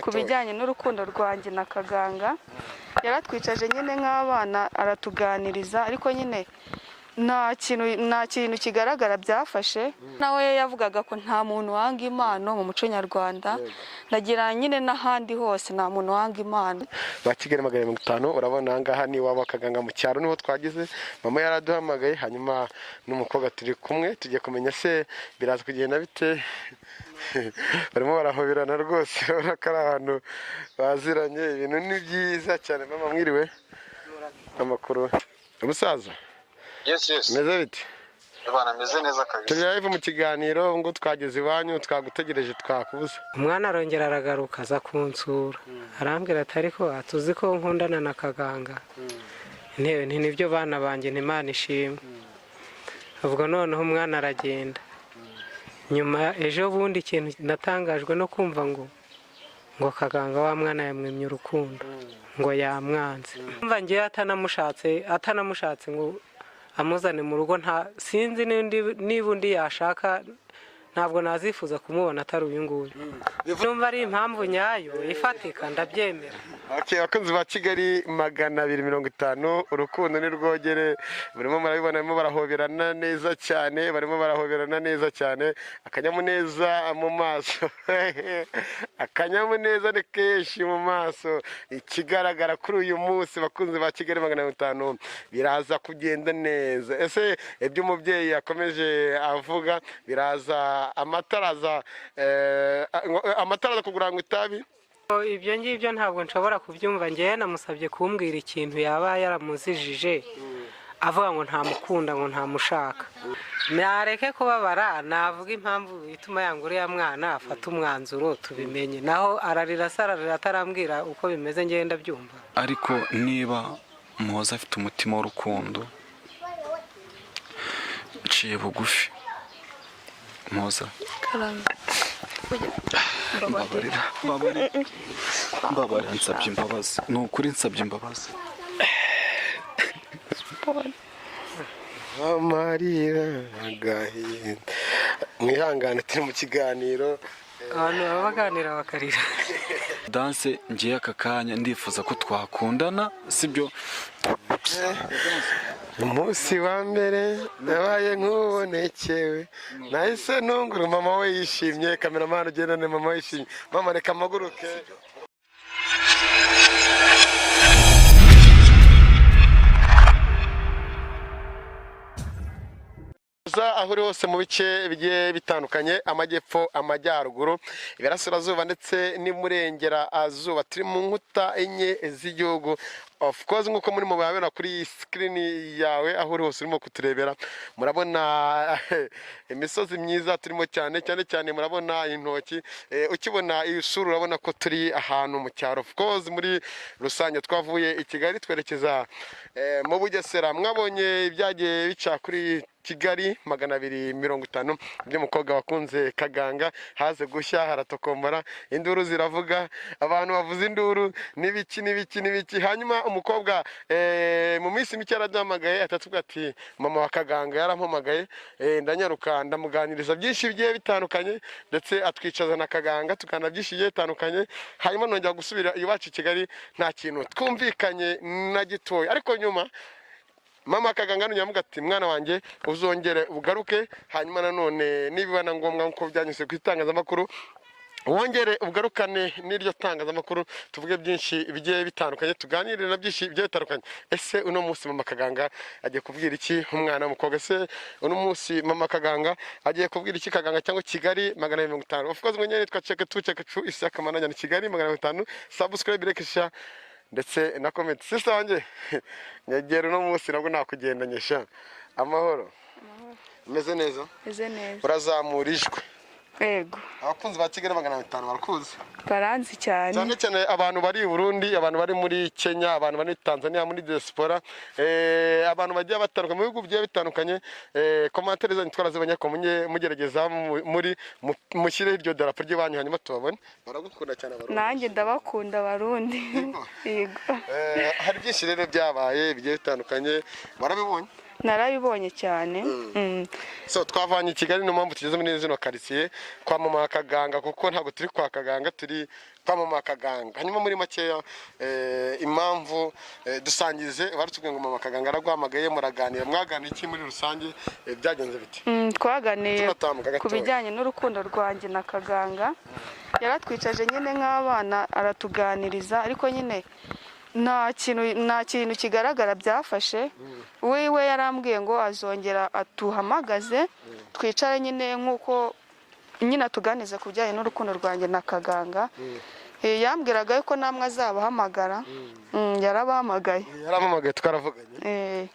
ku bijyanye n'urukundo rwanjye na kaganga yaratwicaje nyine nk'abana aratuganiriza ariko nyine nta kintu kigaragara byafashe nawe yavugaga ko nta muntu wanga impano mu muco nyarwanda ndagira nyine n'ahandi hose nta muntu wanga impano ba Kigali 50 urabona ngaha ni waba kaganga mu cyaro niho twagize mama yaraduhamagaye hanyuma n'umukobwa turi kumwe tujye kumenya se biraza kugenda bite barimo barahoberana rwose barakara ahantu baziranye ibintu ni byiza cyane mama mwiriwe amakuru umusaza Yes. meze bite Bana meze neza kabisa. turi live mu kiganiro ngo twageze iwanyu twagutegereje twakubuze umwana arongera aragaruka aza kunsura arambwira ati ariko atuzi ko nkundana na kaganga ntewe nibyo bana banjye n'Imana ishimwe ubwo noneho umwana aragenda nyuma ejo bundi ikintu natangajwe no kumva ngo kaganga wa mwana yamwemye urukundo ngo yamwanze umva ngiye atanamushatse ngo amuzane mu rugo nta sinzi niba undi yashaka ntabwo nazifuza kumubona atari uyu nguyu numva ari impamvu nyayo ifatika ndabyemera abakunzi ba Kigali 250 urukundo ni rwogere barimo marabibona barimo barahoberana neza cyane akanyamuneza mu maso akanyamuneza ni kenshi mu maso ikigaragara kuri uyu munsi bakunzi ba Kigali 250 biraza kugenda neza ese ibyo umubyeyi yakomeje avuga biraza amataraza kugura ngo itabi ibyo ngibyo ntabwo nshobora kubyumva ngewe namusabye kumbwira ikintu yaba yaramuzijije avuga ngo ntamukunda ngo ntamushaka nareke kubabara navuga impamvu ituma yanga uriya mwana afata umwanzuro tubimenye naho ararira atarambwira uko bimeze ngewe ndabyumva ariko niba Muhoza afite umutima w'urukundo nciye bugufi Muhoza mbabarira nsabye imbabazi ni ukuri nsabye imbabazi amarira agahinda mwihangane turi mu kiganiro abantu baba baganira bakarira danse ngiye aka kanya ndifuza ko twakundana sibyo umunsi wa mbere nabaye nk'ubonekewe nahise ntungura mama we yishimye kameramani ugendane mama we yishimye mama reka amaguruke aho uri hose mu bice bigiye bitandukanye amajyepfo amajyaruguru iburasirazuba ndetse n'imurengerazuba turi mu nkuta enye z'igihugu of course nkuko muri mubabera kuri screen yawe aho uri hose urimo kuturebera murabona imisozi myiza turimo cyane murabona intoki ukibona isura urabona ko turi ahantu mu cyaro of course muri rusange twavuye i Kigali twerekeza mu Bugesera mwabonye ibyagiye bica kuri Kigali 250 by'umukobwa wakunze kaganga haze gushya haratokombara induru ziravuga abantu bavuza induru nibiki hanyuma umukobwa mu minsi mike araduhamagaye atatuvuga ati mama wa kaganga yarampamagaye ndanyaruka ndamuganiriza byinshi bigiye bitandukanye ndetse atwicaza na kaganga tukana byinshi bigiye bitandukanye hanyuma nongera gusubira iwacu Kigali nta kintu twumvikanye na gitoya ariko nyuma mama kaganga nyamuga ati mwana wanjye uzongere ugaruke hanyuma nanone nibibana ngombwa nko byanyuze ku itangazamakuru wongere ugarukane n'iryo tangazamakuru tuvuge byinshi bigiye bitandukanye tuganire na byinshi bigiye bitandukanye ese uno munsi mama kaganga agiye kubwira iki umwana w'umukobwa se uno munsi mama kaganga agiye kubwira iki kaganga cyangwa Kigali 250 of course mwenye nitwa cheke isaka mananya ni Kigali 250 subscribe like share ndetse na comment sister wanjye nyegera no munsi nabwo nakugendanyesha amahoro meze neza urazamurijwe yego abakunzi ba Kigali 250 barakuzi baranzi cyane abantu bari i Burundi abantu bari muri Kenya abantu bari Tanzania muri diaspora abantu bagiye bataruka mu bihugu bigiye bitandukanye commentaire zanyu twarazibanye ko mugerageza muri mushyire iryo darapo ry'abanyu hanyuma tubabone baragukunda cyane abarundi nanjye ndabakunda abarundi yego hari byinshi rero byabaye bigiye bitandukanye barabibonye narabibonye cyane. So twavanye i Kigali niyo mpamvu tugeze muri zino karitsiye kwa mama kaganga, kuko ntabwo turi kwa kaganga, turi kwa mama kaganga. Hanyuma muri makeya impamvu dusangize baratubwiye ngo mama kaganga araguhamagaye, muraganira, mwaganira iki muri rusange, byagenze bite? Twaganiye ku bijyanye n'urukundo rwanjye na kaganga. Yaratwicaje nyine nk'abana aratuganiriza, ariko nyine nta kintu kigaragara byafashe. We yarambwiye ngo azongera atuhamagaze twicare nyine nk'uko nyine atuganiza ku bijyanye n'urukundo rwanjye na kaganga. Yambwiraga yuko namwe azabahamagara. Yarabahamagaye twaravuganye.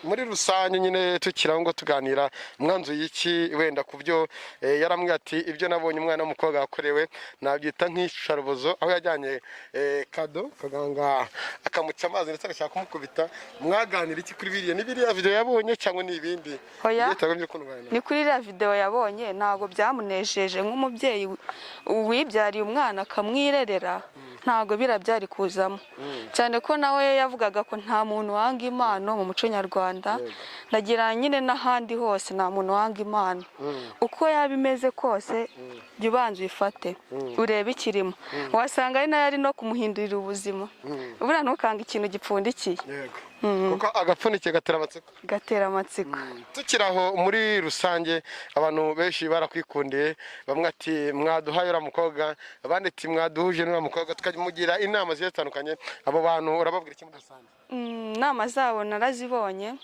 Muri rusange nyine tukiraho ngo tuganira mwanzuye iki wenda ku byo yarambwiye ati ibyo nabonye umwana w'umukobwa yakorewe nabyita nk'icarubozo, aho yajyanye kado kaganga akamuca amazi ndetse agashaka kumukubita. Mwaganira iki kuri biriya? Ni biriya video yabonye cyangwa ni ibindi? Ni kuri iriya video yabonye. Ntabwo byamunejeje nk'umubyeyi wibyariye umwana akamwirerera, ntabwo birabyari kuzamo, cyane ko nawe yavugaga ko nta muntu wanga impano mu muco nyarwanda. Ndagira nyine n'ahandi hose nta muntu wanga impano, uko yaba imeze kose jya ubanza uyifate urebe ikirimo, wasanga ari nayo ari no kumuhindurira ubuzima. Buriya ntukanga ikintu gipfundikiye, kuko agapfundikiye gatera amatsiko. Tukiraho muri rusange abantu benshi barakwikundiye, bamwe ati mwaduhaye uriya mukobwa, abandi ati mwaduhuje n'uriya mukobwa, tukamugira inama zigiye zitandukanye. Abo bantu urababwira iki muri rusange? Inama zabo narazibonye.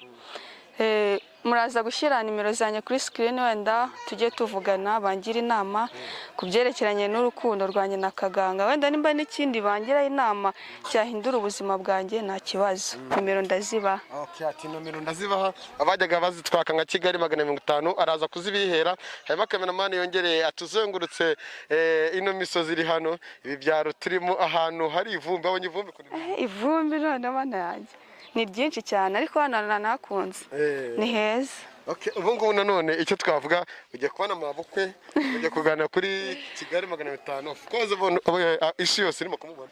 Muraza gushyira nimero zanjye kuri screen, wenda tujye tuvugana bangira inama ku byerekeranye n'urukundo rwanjye na kaganga. Wenda nimba n'ikindi bangira inama cyahindura ubuzima bwanjye, nta kibazo. Nimero ndazibaha. Ati nomero ndazibaha. Abajyaga bazitwaka nka Kigali 250 araza kuzibihera. Hanyuma cameraman yongereye atuzengurutse ino misozi iri hano, ibi byaro turimo ahantu hari ivumbi. Abonye ivumbi kuri ivumbi none abana yanjye ni ryinshi cyane, ariko hano nakunze, ni heza. Ubu ngubu nanone icyo twavuga, ujya kubona amabukwe, ujya kuganira kuri Kigali 250, of course isi yose irimo kumubona.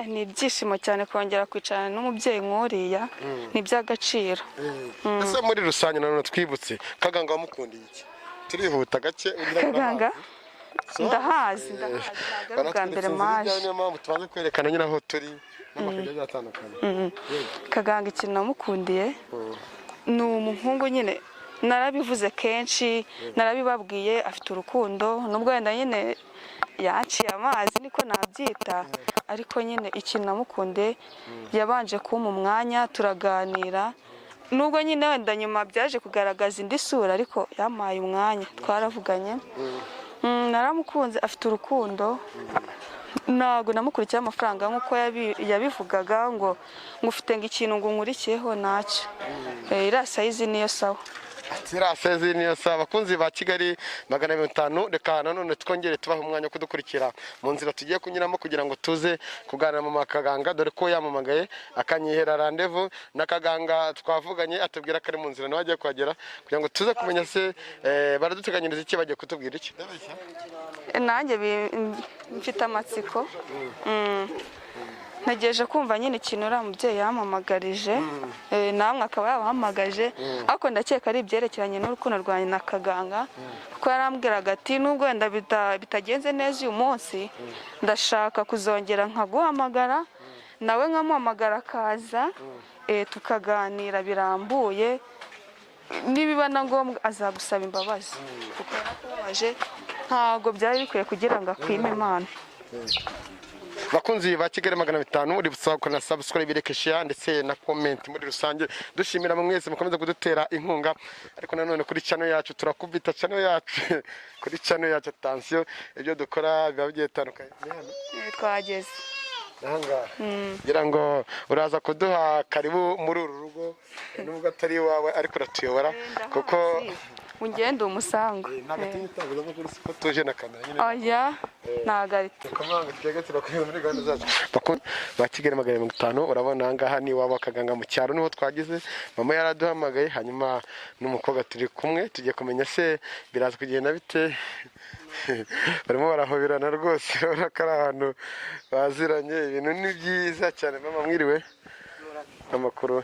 Ni ibyishimo cyane kongera kwicarana n'umubyeyi nk'uriya, ni iby'agaciro. Ese muri rusange nanone twibutse kaganga wamukundiye iki? Turihuta gake. Kaganga ndahazi ntabwo bwa mbere maje. Niyo mpamvu tubanze kwerekana nyine aho turi n'amakuru atandukanye. Kaganga ikintu namukundiye ni umuhungu nyine, narabivuze kenshi, narabibabwiye, afite urukundo. Nubwo wenda nyine yaciye amazi niko nabyita, ariko nyine ikintu namukundiye yabanje kumpa umwanya turaganira. Nubwo nyine wenda nyuma byaje kugaragaza indi sura, ariko yampaye umwanya twaravuganye. Naramukunze, afite urukundo. Ntabwo namukurikiye amafaranga nk'uko yabivugaga ngo ufite ngo ikintu ngo nkurikiyeho ntacyo. Iriya sayizi niyo sawa. Tiraseze niyo saba. Bakunzi ba Kigali 250, reka nanone twongere tubaha umwanya kudukurikira mu nzira tugiye kunyuramo kugira ngo tuze kuganira mama kaganga, dore ko yamamagaye akanyihera rendezvous na kaganga. Twavuganye atubwira ko ari mu nzira nawe agiye kuhagera, kugira ngo tuze kumenya se baraduteganyiriza iki, bagiye kutubwira iki. Nanjye mfite amatsiko. Nageje kumva nyine ikintu uriya mubyeyi yamamagarije, namwe akaba yabahamagaje, ariko ndakeka ari ibyerekeranye n'urukundo rwanjye na kaganga, kuko yarambwiraga ati nubwo wenda bitagenze neza uyu munsi, ndashaka kuzongera nkaguhamagara, nawe nkamuhamagara akaza tukaganira birambuye, nibiba na ngombwa azagusaba imbabazi, kuko yarakubabaje, ntabwo byari bikwiye kugira ngo akwime impano. Bakunzi ba Kigali 250, uri busaba subscribe, like, share ndetse na comment. Muri rusange dushimira mwese mukomeza kudutera inkunga, ariko nanone kuri channel yacu turakubita channel yacu kuri channel yacu attention, ibyo dukora biba bigiye bitandukanye. Twageze nanga ngira ngo uraza kuduha karibu muri uru rugo, nubwo atari wawe ariko ratuyobora, kuko ungenda umusango nagatinyitanguza no kuri siko tuje na kamera nyine. Oya nagarite kamanga twege turakwira muri gahunda zacu. Ba Kigali 250, urabona ngaha ni waba kaganga mu cyaro niho twagize. Mama yaraduhamagaye, hanyuma n'umukobwa turi kumwe tugiye kumenya se biraza kugenda bite. Barimo barahoberana rwose, urabona ko ari ahantu baziranye, ibintu ni byiza cyane. Mama mwiriwe, amakuru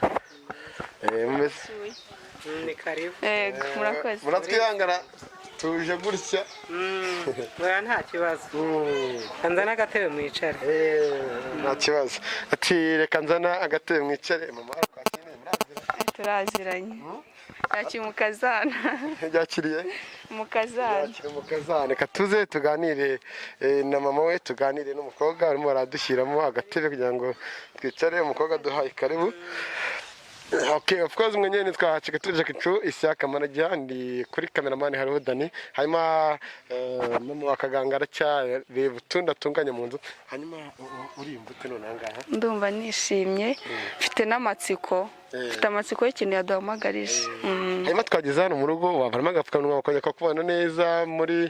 ni karibu yego murakoze muratwihangana tuje gutya oya nta kibazo nzana agatebe mwicare nta kibazo ati reka nzana agatebe mwicare mama twakiriye murazira turaziranye yakiri umukazana yakiriye umukazana reka tuze tuganire na mama we tuganire n'umukobwa arimo aradushyiramo agatebe kugira ngo twicare umukobwa duhaye karibu. Okay, of course mwenyewe nitwa Chikatuje Kicu Ishyaka Manajya ndi kuri cameraman hariho Dani hanyuma mama wa kaganga aracyareba utunda tunganya mu nzu hanyuma uri imbute none angaha ndumva nishimye mfite n'amatsiko mfite amatsiko y'ikintu yaduhamagarije hanyuma twageze hano mu rugo wabaramo agapfukamunwa bakongera kubana neza muri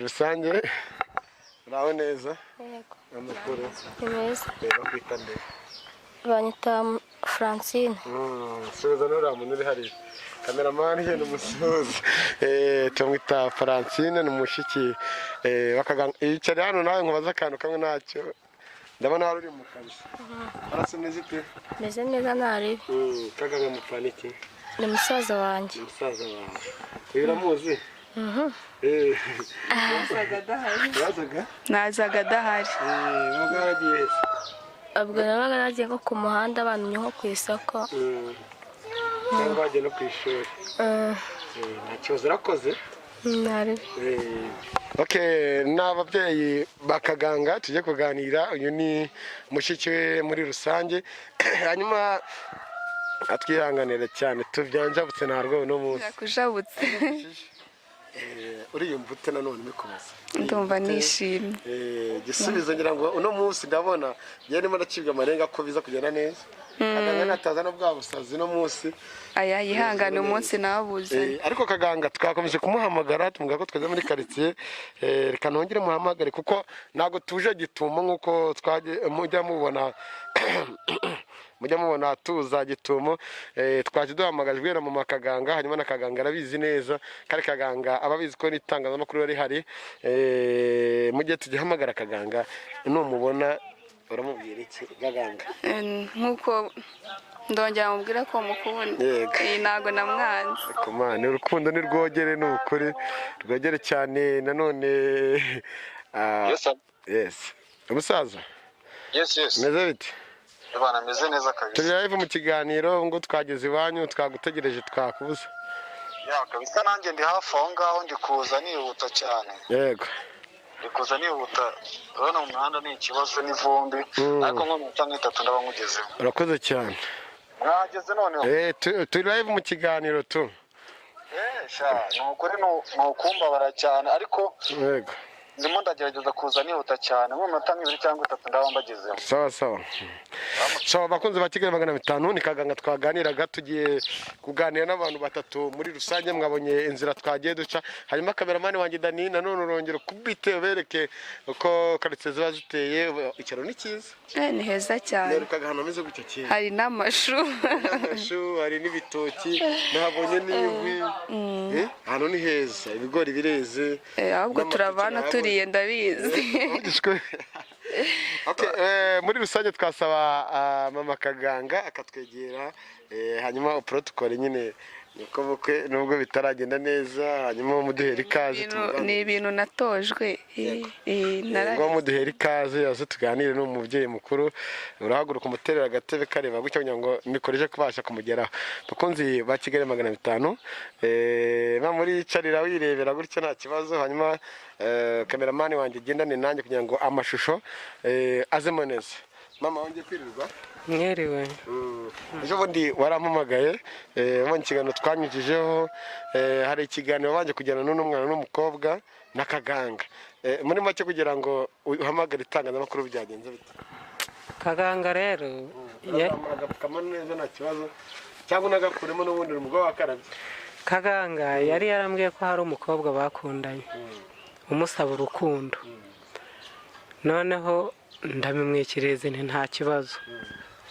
rusange uraho neza yego amakuru neza bakwita nde banyita Francine suza nura muntu uri hari cameraman he n'umusozi tumwita Francine n'umushiki bakaganga icari hano nawe nkubaza akantu kamwe nacyo ndabona wari uri mu kazi arasomeze ite meze neza nari kaganga mupana iki ni musaza wanjye uramuzi nazaga adahari mugaragiye abwo nabaga nagiye nko ku muhanda bamenye nko ku isoko cyangwa wagiye no ku ishuri nta kibazo urakoze nari okay n'ababyeyi bakaganga tujye kuganira uyu ni mushiki we muri rusange hanyuma atwihanganira cyane tubyanjabutse ntarwo no munsi yakujabutse uriyumva ute nanone bikubaza ndumva nishimye gisubizo ngira ngo uno munsi ndabona yarimo ndacibwa amarenga ko biza kugenda neza kaganga nataza no bwa busazi no munsi aya yihangane umunsi nabuze ariko kaganga twakomeje kumuhamagara tumubwira ko tweze muri quartier reka nongere muhamagare kuko nago tuje gitumo nkuko twaje mujya mubona tuza gitumo twaje duhamagajwe na mama kaganga hanyuma na kaganga arabizi neza kare kaganga ababizi ko nitangazamakuru ari hari mujye tugihamagara kaganga numubona uramubwira iki kaganga nkuko ndongera mubwira ko mukunda ntago namwanze kumane urukundo ni rwogere n'ukuri rwogere cyane nanone yes umusaza yes meze bite Ibana meze neza kabisa turi live mu kiganiro ngo twageze iwanyu twagutegereje twakubuza kabisa nanjye ndi hafi aho ngaho ndi kuza nihuta cyane yego ndikuza nihuta urabona mu muhanda ni ikibazo n'ivumbi ariko nko mu minota nk'itatu ndaba nkugezeho urakoze cyane mwageze noneho turi live mu kiganiro tu ni ukuri ni ukumbabara cyane ariko yego ndimo ndagerageza kuza nihuta cyane mu minota nk'ibiri cyangwa itatu ndaba mbagezeho sawa bakunze ba Kigali 500 ni kaganga twaganiraga tugiye kuganira n'abantu batatu muri rusange mwabonye inzira twagiye duca hanyuma cameraman wanjye Dani nanone urongera kubite bereke uko quartier ziba ziteye ikero ni cyiza ni heza cyane nerukaga hano ameze gutya cyane hari n'amashu hari n'ibitoki nabonye n'inkwi hano ni heza ibigori bireze ahubwo turavana turiye ndabizi muri rusange twasaba mama kaganga akatwegera hanyuma protocol nyine nuko bukwe nubwo bitaragenda neza hanyuma muduhera ikaze ni ibintu natojwe ngo muduhera ikaze aze tuganire n'umubyeyi mukuru urahaguruka umuterera agatebe kareba gutya kugira ngo nikoreje kubasha kumugeraho bakunzi ba Kigali 500 muri carira wirebera gutya nta kibazo hanyuma cameraman wanjye gendane nanjye kugira ngo amashusho azemo neza mama wongeye kwirirwa mwiriwe ejo bundi warampamagaye mu kiganiro twanyujijeho hari ikiganiro banje kujyana n'umwana n'umukobwa na kaganga muri make kugira ngo uhamagare itangazamakuru byagenze bite kaganga rero agapfukama neza nta kibazo cyangwa nagakuremo n'ubundi umugabo wakarabye kaganga yari yarambwiye ko hari umukobwa bakundanye umusaba urukundo noneho ndabimwikiriza nta kibazo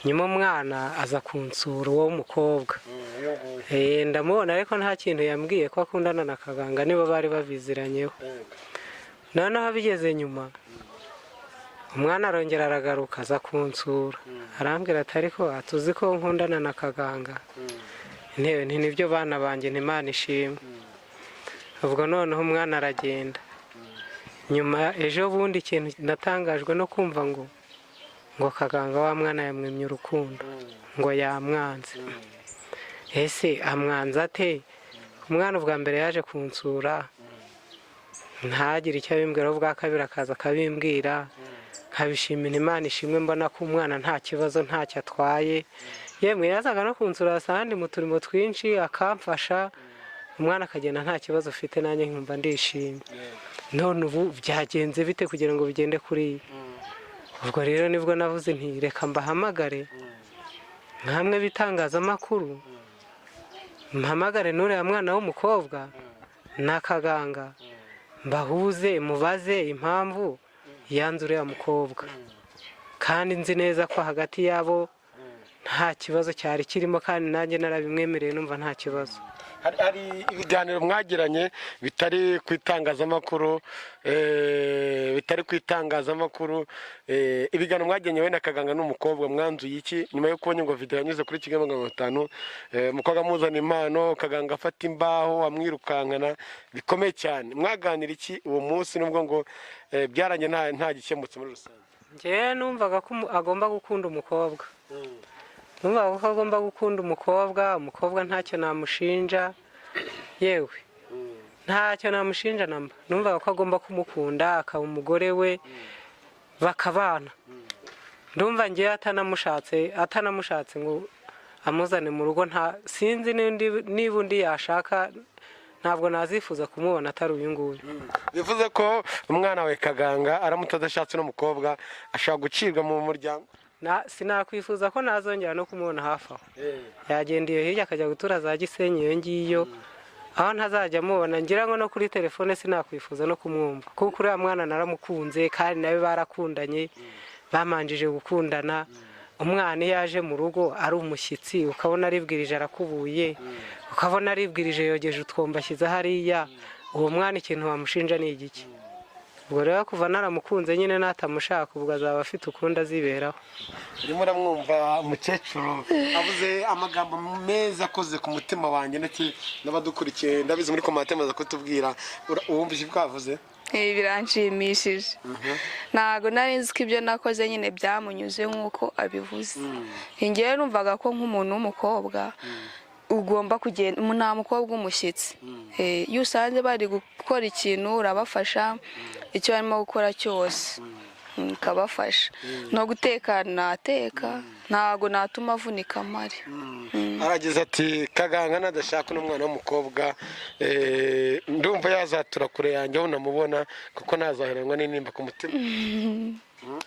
nyuma umwana aza kunsura uwo mukobwa ndamubona ariko nta kintu yambwiye ko akundana na kaganga nibo bari babiziranyeho noneho bigeze nyuma umwana arongera aragaruka aza kunsura arambwira ati ariko atuzi ko nkundana na kaganga ntewe nibyo bana banjye Imana ishimwe. Ubwo noneho umwana aragenda. Nyuma ejo bundi ikintu natangajwe no kumva ngo kaganga wa mwana yamwemye urukundo ngo yamwanze. Ese amwanza ate? Umwana ubwa mbere yaje kunsura ntagire icyo abimbwira, ubwa kabiri akaza akabimbwira nkabishimira Imana ishimwe, mbona ko umwana nta kibazo ntacyo atwaye. Yemwe yazaga no kunsura ahandi mu turimo twinshi akamfasha, umwana akagenda nta kibazo ufite, nanjye nkumva ndishimye. None ubu byagenze bite kugira ngo bigende kuri iyi? Ubwo rero nibwo navuze nti reka mbahamagare nkamwe bitangazamakuru, mpamagare n'uriya mwana w'umukobwa na kaganga mbahuze mubaze impamvu yanze uriya mukobwa, kandi nzi neza ko hagati yabo nta kibazo cyari kirimo, kandi nanjye narabimwemereye numva nta kibazo. Hari ibiganiro mwagiranye bitari ku itangazamakuru, ibiganiro mwagiranye we na kaganga n'umukobwa, mwanzuye iki nyuma yo kubona ngo video yanyuze kuri Kigali 500, umukobwa muzana impano, kaganga afata imbaho amwirukankana bikomeye cyane? Mwaganira iki uwo munsi nubwo ngo byaranye nta gikemutse muri rusange? Njye numvaga ko agomba gukunda umukobwa, numvaga ko agomba gukunda umukobwa ntacyo namushinja, yewe ntacyo namushinja namba. Numvaga ko agomba kumukunda akaba umugore we bakabana. Ndumva ngiye atanamushatse ngo amuzane mu rugo, nta sinzi niba undi yashaka, ntabwo nazifuza kumubona atari uyu nguyu. Bivuze ko umwana we kaganga aramutse adashatse n'umukobwa ashobora gucibwa mu muryango? Sinakwifuza ko nazongera no kumubona hafi aho. Yagenda iyo hirya akajya gutura za Gisenyi iyo ngiyo, aho ntazajya mubona. Ngira ngo no kuri telefone sinakwifuza no kumwumva, kuko uriya mwana naramukunze kandi nawe barakundanye, bamanjije gukundana. Umwana iyo yaje mu rugo ari umushyitsi, ukabona aribwirije arakubuye, ukabona aribwirije yogeje utwomba ashyize hariya, uwo mwana ikintu wamushinja ni igiki? Ubwo rero kuva naramukunze nyine natamushaka, ubwo azaba afite ukundi aziberaho. Urimo uramwumva umukecuru avuze amagambo meza akoze ku mutima wanjye, ndetse n'abadukurikiye ndabizi muri komante maze kutubwira. Uwumvise ibyo avuze? Biranshimishije. Ntago nari nzi ko ibyo nakoze nyine byamunyuze nk'uko abivuze. Ngewe numvaga ko nk'umuntu w'umukobwa ugomba kugenda, nta mukobwa umushyitsi. Iyo usanze bari gukora ikintu urabafasha, icyo barimo gukora cyose ukabafasha. No guteka nateka, ntago natuma avunika amari. Aragize ati kaganga nadashaka n'umwana w'umukobwa ndumva yazatura kure yanjye aho namubona, kuko nazaheranwa n'intimba ku mutima.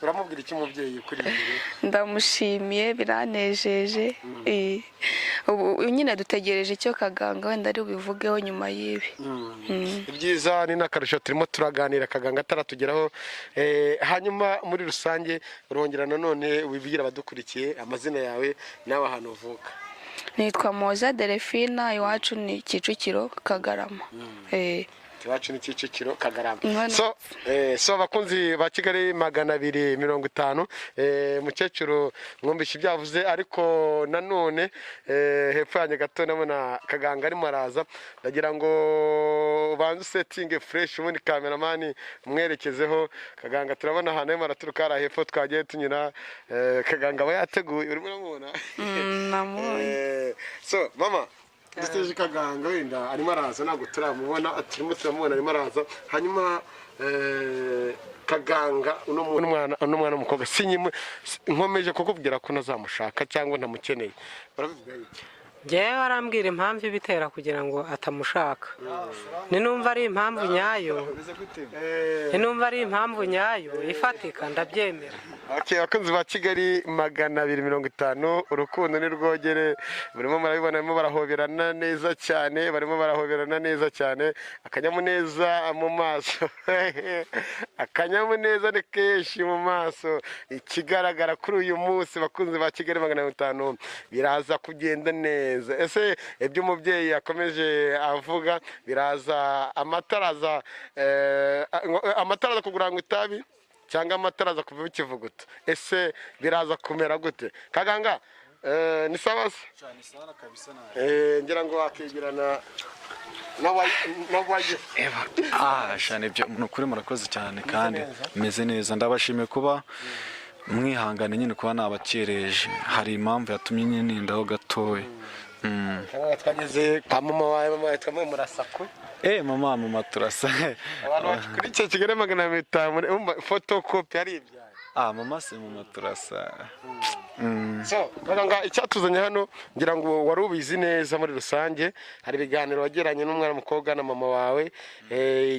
Uramubwira iki umubyeyi kuri ibi? Ndamushimiye, biranejeje. Ubu nyine dutegereje icyo kaganga wenda ari bubivugeho nyuma y'ibi. Ibyiza ni n'akarusho turimo turaganira kaganga ataratugeraho. Hanyuma muri rusange urongera nanone wibwira abadukurikiye amazina yawe nawe ahantu uvuka. Nitwa Muhoza Delphine, iwacu ni Kicukiro Kagarama. Iwacu ni Kicukiro Kagarama. So abakunzi ba Kigali 250, mukecuru mwumvishe ibyavuze, ariko nanone hepfo yanjye gato nabona kaganga arimo araza. Ndagira ngo banze setting fresh, ubundi cameraman mwerekezeho kaganga. Turabona ahantu arimo araturuka ara hepfo twagiye tunyura. Kaganga aba yateguye, urimo uramubona? So mama, duteje kaganga wenda arimo araza, ntabwo turamubona, turimo turamubona arimo araza. Hanyuma kaganga uno mwana w'umukobwa nkomeje kukubwira ko nazamushaka cyangwa ntamukeneye, urabivuga iki? Njyewe arambwira impamvu ibitera kugira ngo atamushaka. Ninumva ari impamvu nyayo ifatika, ndabyemera. Abakunzi ba Kigali 250, urukundo ni rwogere. Barimo barabibona, barimo barahoberana neza cyane, akanyamuneza mu maso. Akanyamuneza ni kenshi mu maso. Ikigaragara kuri uyu munsi bakunzi ba Kigali 250 biraza kugenda neza. Ese ibyo umubyeyi yakomeje avuga biraza amataraza kugirango itabi cyangwa amata araza kuva bikivuguta, ese biraza kumera gute? Kaganga ni sawa se? Ngira ngo wakigirana n'abaje. Shane ibyo nukuri murakoze cyane kandi meze neza, ndabashimiye kuba mwihangane nyine kuba nabakereje, hari impamvu yatumye nyine ndaho gatoya. Twageze kwa mama wawe twamwe murasakwe. Mama turasa. Abantu kuri icyo Kigali 500 photocopy ari ibyaye. Mama se mama turasa. So, kaganga icyatuzanye hano ngira ngo wari ubizi neza muri rusange, hari ibiganiro wageranye n'umwana mukobwa na mama wawe,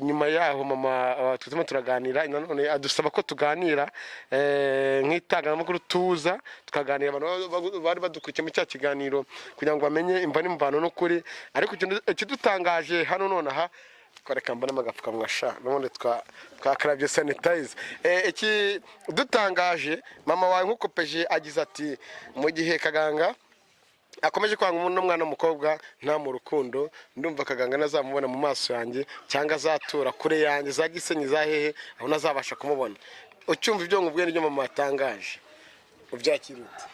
nyuma yaho mama tutuma turaganira, none adusaba ko tuganira nk'itangazamakuru tuza tukaganira abantu bari badukurikiye mu cya kiganiro kugira ngo bamenye imva n'imvano n'ukuri, ariko ikidutangaje hano none aha twareka mbona amagapfukamwa none twakarabye sanitize. Iki dutangaje mama wawe nkuko peje agize ati mu gihe Kaganga akomeje kwanga n'umwana w'umukobwa nta mu rukundo, ndumva Kaganga nazamubona mu maso yanjye cyangwa azatura kure yanjye za Gisenyi za hehe aho nazabasha kumubona. Ucyumva ibyo ngubwe n'ibyo mama atangaje ubyakirute?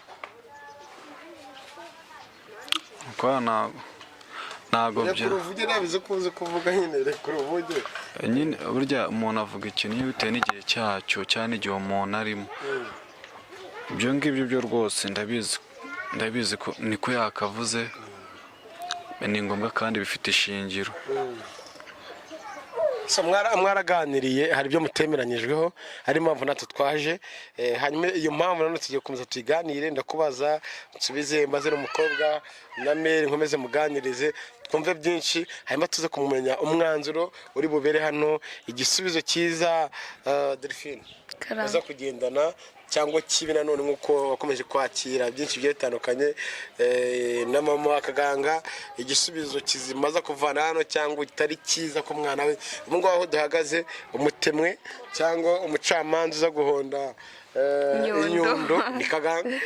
Ntago bya kuruvuge nabize kuze kuvuga nyine kuruvuge nyine burya umuntu avuga ikintu iyo bitewe n'igihe cyacyo cyane igihe umuntu arimo. Ibyo ngibyo byo rwose ndabizi ko niko yakavuze, ni ngombwa kandi bifite ishingiro. So mwaraganiriye, hari ibyo mutemeranyijweho, hari impamvu natwe twaje, hanyuma iyo mpamvu none tugiye kumeza tuyiganire, ndakubaza nsubize mbaze n'umukobwa na Mary nkomeze muganirize twumve byinshi, hanyuma tuze kumumenya umwanzuro uri bubere hano, igisubizo cyiza. Delphine aza kugendana cyangwa kibi nanone nkuko wakomeje kwakira byinshi bigiye bitandukanye na mama wa Kaganga, igisubizo kizimaza kuvana hano cyangwa kitari cyiza ku mwana we. Ubwo aho duhagaze umutemwe cyangwa umucamanza uza guhonda inyundo ni Kaganga.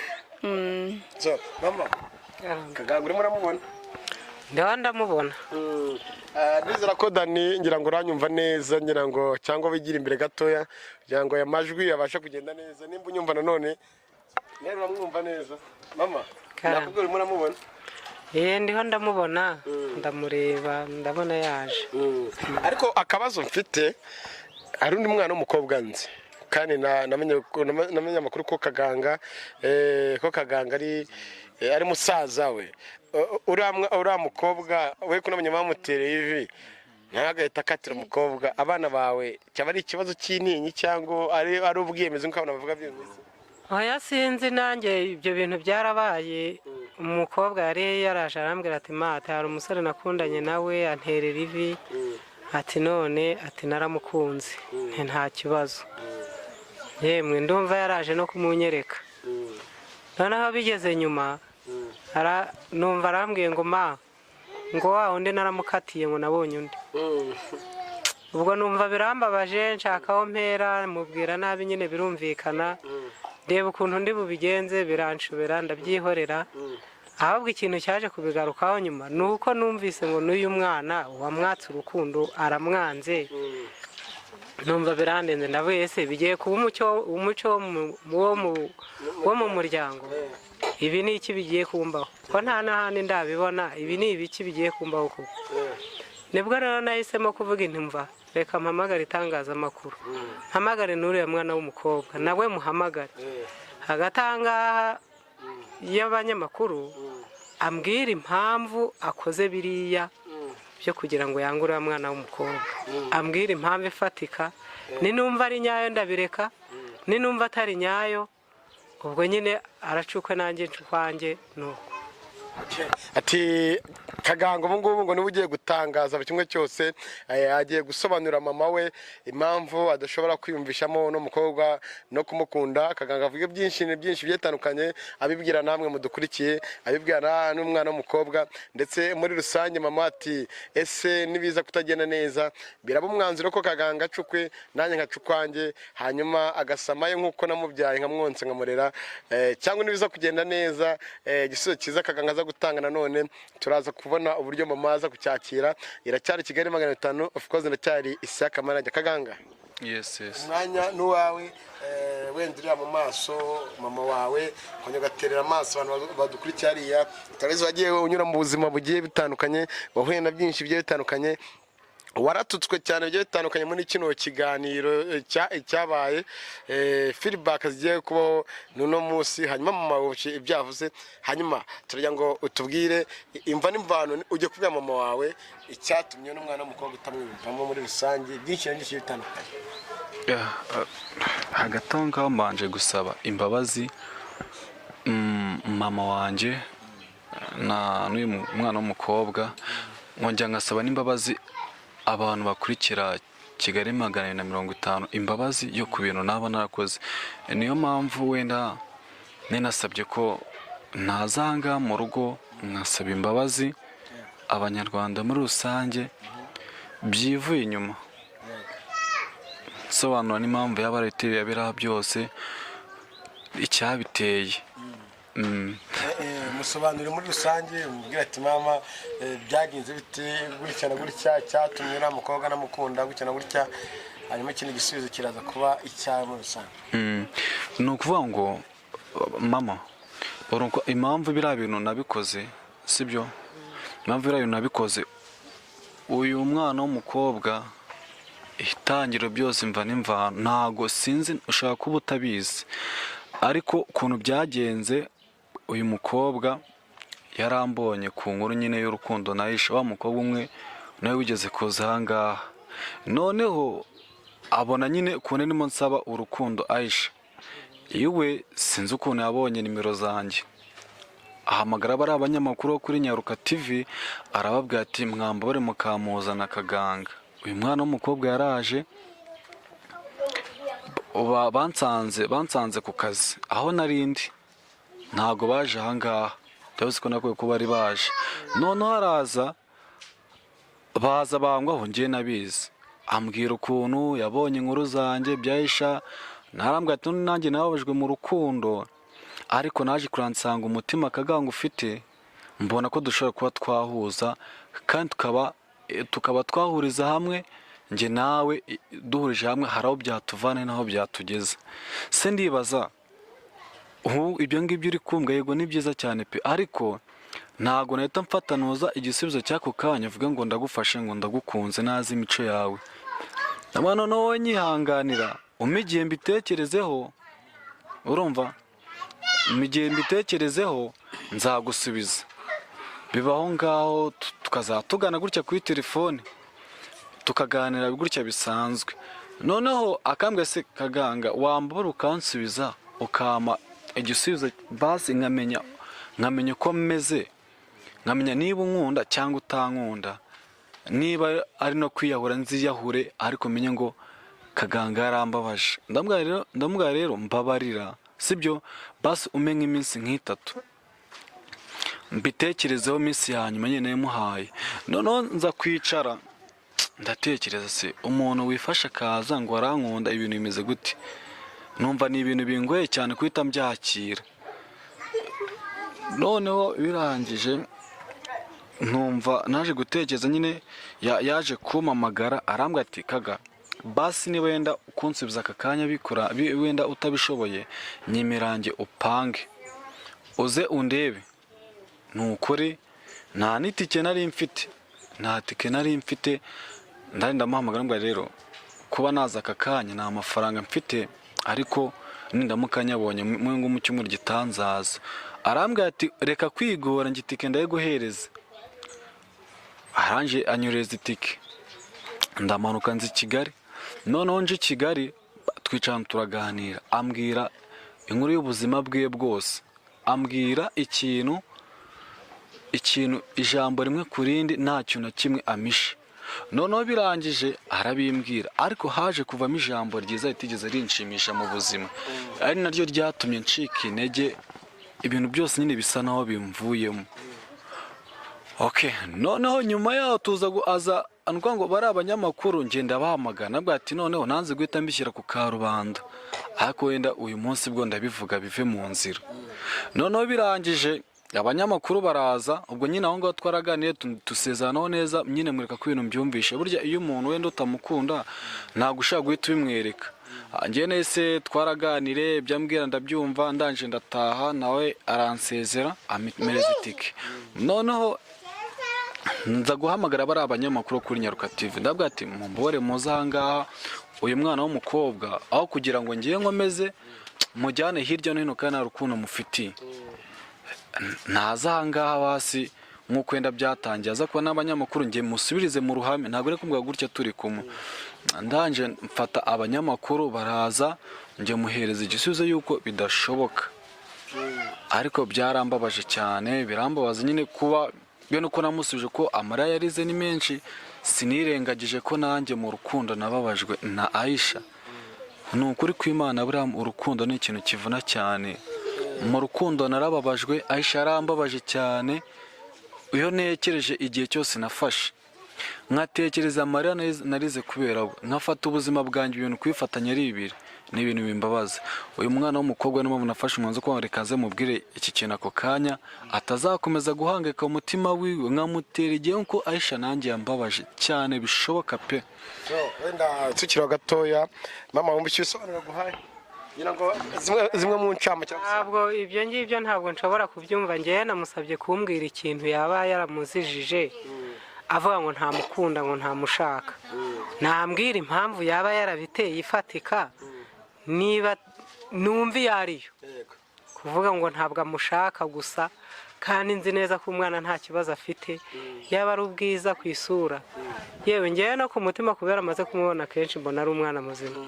So mama Kaganga urimo uramubona? ndamubona. Nizera ko Dani ngira ngo uranyumva neza, ngira ngo cyangwa wigira imbere gatoya kugira ngo aya majwi abashe kugenda neza. Nimba unyumva nanone rero uramwumva neza mama? Nakubwira urimo uramubona? Ndiho ndamubona, ndamureba, ndabona yaje. Ariko akabazo mfite, hari undi mwana w'umukobwa nzi kandi namenye amakuru ko Kaganga ari musaza we. Uriya mukobwa we kunamenye bamutereye ivi ntagahita akatira umukobwa, abana bawe cyaba ari ikibazo cy'intinyi cyangwa ari ubwiyemezi nk'uko abantu bavuga byemeze? Oya sinzi, nanjye ibyo bintu byarabaye. Umukobwa yari yaraje arambwira ati mate hari umusore nakundanye nawe anterera ivi, ati none ati naramukunze, nta kibazo. Yemwe ndumva yaraje no kumunyereka, noneho bigeze nyuma numva arambwiye ngo ngo wa undi naramukatiye ngo nabonye undi. Ubwo numva birambabaje, nshakaho mpera mubwira nabi nyine birumvikana, ndeba ukuntu ndi bubigenze biranshobera ndabyihorera. Ahubwo ikintu cyaje kubigarukaho nyuma nuko numvise ngo n'uyu mwana wamwatse urukundo aramwanze. Numva birandenze, ndavuye ese bigiye kuba umuco wo mu muryango, ibi ni iki bigiye kumbaho ko nta n'ahandi ndabibona, ibi ni ibiki bigiye kumbaho koko. Nibwo rero nahisemo kuvuga intimva reka mpamagare itangazamakuru, mpamagare n'uriya mwana w'umukobwa nawe muhamagare, hagati ahangaha y'abanyamakuru ambwira impamvu akoze biriya byo kugira ngo yange uriya mwana w'umukobwa, ambwira impamvu ifatika, ninumva ari nyayo ndabireka, ninumva atari nyayo ubwo nyine aracukwe nanjye ncukwanjye nuko. Ati Kaganga ubu ngubu ngo niba ugiye gutangaza buri kimwe cyose, agiye gusobanurira mama we impamvu adashobora kwiyumvishamo n'umukobwa no kumukunda. Kaganga avuga byinshi bitandukanye, abibwira namwe mudukurikiye, abibwira n'umwana w'umukobwa ndetse muri rusange. Mama ati ese nibiza kutagenda neza biraba umwanzuro ko Kaganga acukwe nanjye nkacukwanjye, hanyuma agasamaye nk'uko namubyaye nkamwonsa nkamurera, cyangwa nibiza kugenda neza igisubizo cyiza Kaganga aza gutanga nanone turaza kubona uburyo mama aza kucyakira. Iracyari Kigali 500, of course ndacyari Ishyaka Marajya. Kaganga umwanya n'uwawe wenda uriya mu maso mama wawe ukongera ugaterera amaso abantu badukurikiye hariya utabizi wagiye unyura mu buzima bugiye bitandukanye wahuye na byinshi bigiye bitandukanye waratutswe cyane bigiye bitandukanye muri kino kiganiro cyabaye feedback zigiye kubaho n'uno munsi hanyuma mama wawe ibyavuze hanyuma turya ngo utubwire imva n'imvano ujye kubya mama wawe icyatumye n'umwana w'umukobwa utamwiyumvamo muri rusange byinshi bitandukanye. Hagati aho ngaho mbanje gusaba imbabazi mama wanjye n'uyu mwana w'umukobwa nkongera ngasaba n'imbabazi abantu bakurikira Kigali 250 imbabazi yo ku bintu naba narakoze. Niyo mpamvu wenda ninasabye ko ntazanga mu rugo nkasaba imbabazi abanyarwanda muri rusange byivuye inyuma sobanura n'impamvu y'abareteye biraha byose icyabiteye. Musobanurire muri rusange umubwira ati mama byagenze bite gutya na gutya cyatumye na mukobwa namukunda gutya na gutya hanyuma ikindi gisubizo kiraza kuba icyawe muri rusange. Ni ukuvuga ngo mama impamvu biriya bintu nabikoze sibyo impamvu biriya bintu nabikoze uyu mwana w'umukobwa itangiro byose mva n'imvano ntago sinzi ushaka kuba utabizi ariko ukuntu byagenze uyu mukobwa yarambonye ku nkuru nyine y'urukundo nahishe wa mukobwa umwe nawe wigeze kuza ahangaha noneho abona nyine ukuntu ndimo nsaba urukundo Aisha iwe sinzi ukuntu yabonye nimero zanjye ahamagara bari abanyamakuru kuri Nyaruka TV arababwira ati mwambare mukamuzana kaganga. Uyu mwana w'umukobwa yaraje bansanze ku kazi aho narindi ntago baje ahangaha ndabizi ko nakwiye ko bari baje noneho baza bangwaho ngiye nabizi ambwira ukuntu yabonye inkuru zanjye byayisha narambwira ati nanjye nababajwe mu rukundo ariko naje kuransanga umutima kaganga ufite mbona ko dushobora kuba twahuza kandi tukaba twahuriza hamwe njye nawe duhurije hamwe hari aho byatuvana n'aho byatugeza se ndibaza ibyo ngibyo uri kumbwa yego ni byiza cyane pe ariko ntago nahita mfatanuza igisubizo cy'ako kanya uvuga ngo ndagufashe ngo ndagukunze nazi imico yawe nabana noneho nyihanganira umigiye mbitekerezeho urumva umigiye mbitekerezeho nzagusubiza bibaho ngaho tukazatugana gutya kuri telefone tukaganira gutya bisanzwe noneho akambwe se kaganga wambara ukansubiza ukama igisubizo basi nkamenya uko meze nkamenya niba unkunda cyangwa utankunda niba ari no kwiyahura nziyahure ariko menye ngo kaganga yarambabaje ndamubwira rero mbabarira sibyo basi umenye iminsi nk'itatu mbitekerezeho iminsi ya nyuma nyine yamuhaye noneho nza kwicara ndatekereza se umuntu wifasha akaza ngo arankunda ibintu bimeze gute numva ni ibintu bingoye cyane kuhita mbyakira noneho birangije ntumva naje gutekereza nyine yaje kumpamagara arambwira ati kaga basi niba wenda ukunsubiza aka kanya bikora wenda utabishoboye nyemerange upange uze undebe nukuri nta n'itike nari mfite nta tike nari mfite ndamuhamagara mbwa rero kuba naza aka kanya nta mafaranga mfite ariko nindamuka nyabonye mu cyumweru gitanzaza arambwira ati reka kwigora ngitike ndayiguhereza aranje anyureza itike ndamanuka nzi Kigali noneho nje Kigali twicarana turaganira ambwira inkuru y'ubuzima bwe bwose ambwira ikintu ijambo rimwe ku rindi nta kintu na kimwe amishe noneho birangije arabimbwira ariko haje kuvamo ijambo ryiza ritigeze rinshimisha mu buzima ari naryo ryatumye ncika intege ibintu byose nyine bisa naho bimvuyemo noneho nyuma yaho tuza aza andwa ngo bari abanyamakuru ngenda bahamagana bwa ati noneho nanze guhita mbishyira ku karubanda ariko wenda uyu munsi bwo ndabivuga bive mu nzira noneho birangije abanyamakuru baraza ubwo nyine aho ngaho twaraganiye dusezeranaho neza nyine mureka ko ibintu mbyumvishe burya iyo umuntu wenda utamukunda ntabwo ushaka guhita ubimwereka njye nese twaraganire byambwira ndabyumva ndanje ndataha nawe aransezera amereza itike noneho nza guhamagara bari abanyamakuru kuri Nyaruka TV ndabwira ati mumbore muze ahangaha uyu mwana w'umukobwa aho kugira ngo ngiye nkomeze mujyane hirya no hino kandi nta rukundo mufitiye ntaza ahangaha hasi nk'uko wenda byatangiye aza kuba n'abanyamakuru ngiye musubirize mu ruhame ntabwo ari kumbwira gutya turi kumwe ndanje mfata abanyamakuru baraza ngiye muhereza igisubizo yuko bidashoboka ariko byarambabaje cyane birambabaza nyine kuba bene uko namusubije ko amarira yarize ni menshi sinirengagije ko nanjye mu rukundo nababajwe na Aisha ni ukuri kw'Imana buriya urukundo ni ikintu kivuna cyane mu rukundo narababajwe Aisha yarambabaje cyane iyo nekereje igihe cyose nafashe nkatekereza amarira narize kubera nkafata ubuzima bwanjye ibintu kubifatanya ari bibiri ni ibintu bimbabaza uyu mwana w'umukobwa niyo mpamvu nafashe umwanzuro ko rekaze mubwire iki kintu ako kanya atazakomeza guhangayika umutima wiwe nkamutera igihe nkuko Aisha nanjye yambabaje cyane bishoboka pe wenda tukiriho gatoya mama wumva icyo bisobanura guhaye zimwe mu ncama ntabwo ibyo ngibyo ntabwo nshobora kubyumva ngewe namusabye kumbwira ikintu yaba yaramuzijije avuga ngo ntamukunda ngo ntamushaka nambwira impamvu yaba yarabiteye ifatika niba numva iyo ariyo kuvuga ngo ntabwo amushaka gusa kandi nzi neza ko umwana nta kibazo afite yaba ari ubwiza ku isura yewe ngewe no ku mutima kubera amaze kumubona kenshi mbona ari umwana muzima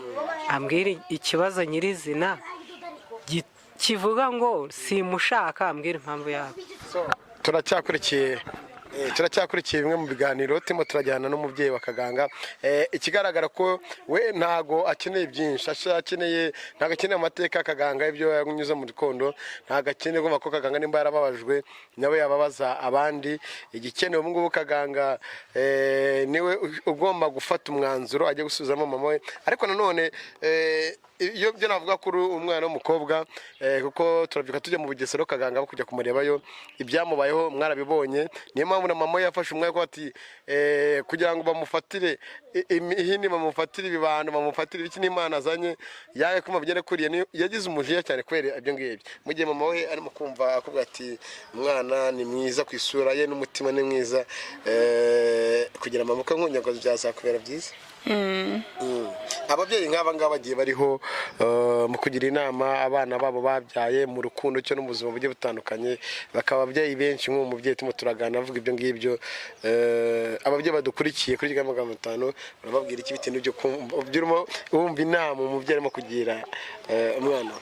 ambwira ikibazo nyirizina kivuga ngo simushaka ambwira impamvu yabo turacyakurikiye bimwe mu biganiro turimo turajyana n'umubyeyi wa Kaganga ikigaragara ko we ntago akeneye byinshi ntago akeneye amateka Kaganga ibyo yanyuze mu rukundo ntago akeneye kumva ko Kaganga nimba yarababajwe nawe yababaza abandi igikenewe ubu ngubu Kaganga niwe ugomba gufata umwanzuro ajya gusuzamo mama we ariko nanone iyo byo navuga kuri umwana w'umukobwa kuko turabyuka tujya mu Bugesera Kaganga bo kujya kumurebayo ibyamubayeho mwarabibonye niyo mpamvu na mama yafashe umwanya ko ati kugira ngo bamufatire ihini bamufatire ibibando bamufatire iki n'Imana azanye yaje kuma bigere kuriye yagize umujiya cyane kwere ibyo ngibyo mu gihe mama we arimo kumva akubwa ati umwana ni mwiza ku isura ye n'umutima ni mwiza kugira mama ko nkunyago byazakubera byiza ababyeyi nk'aba ngaba bagiye bariho mu kugira inama abana babo babyaye mu rukundo cyo no mu buzima bugiye butandukanye bakaba ababyeyi benshi nk'uwo mubyeyi turimo turagana avuga ibyo ngibyo ababyeyi badukurikiye kuri 5 barababwira iki bitewe n'ibyo wumva inama umubyeyi arimo kugira umwana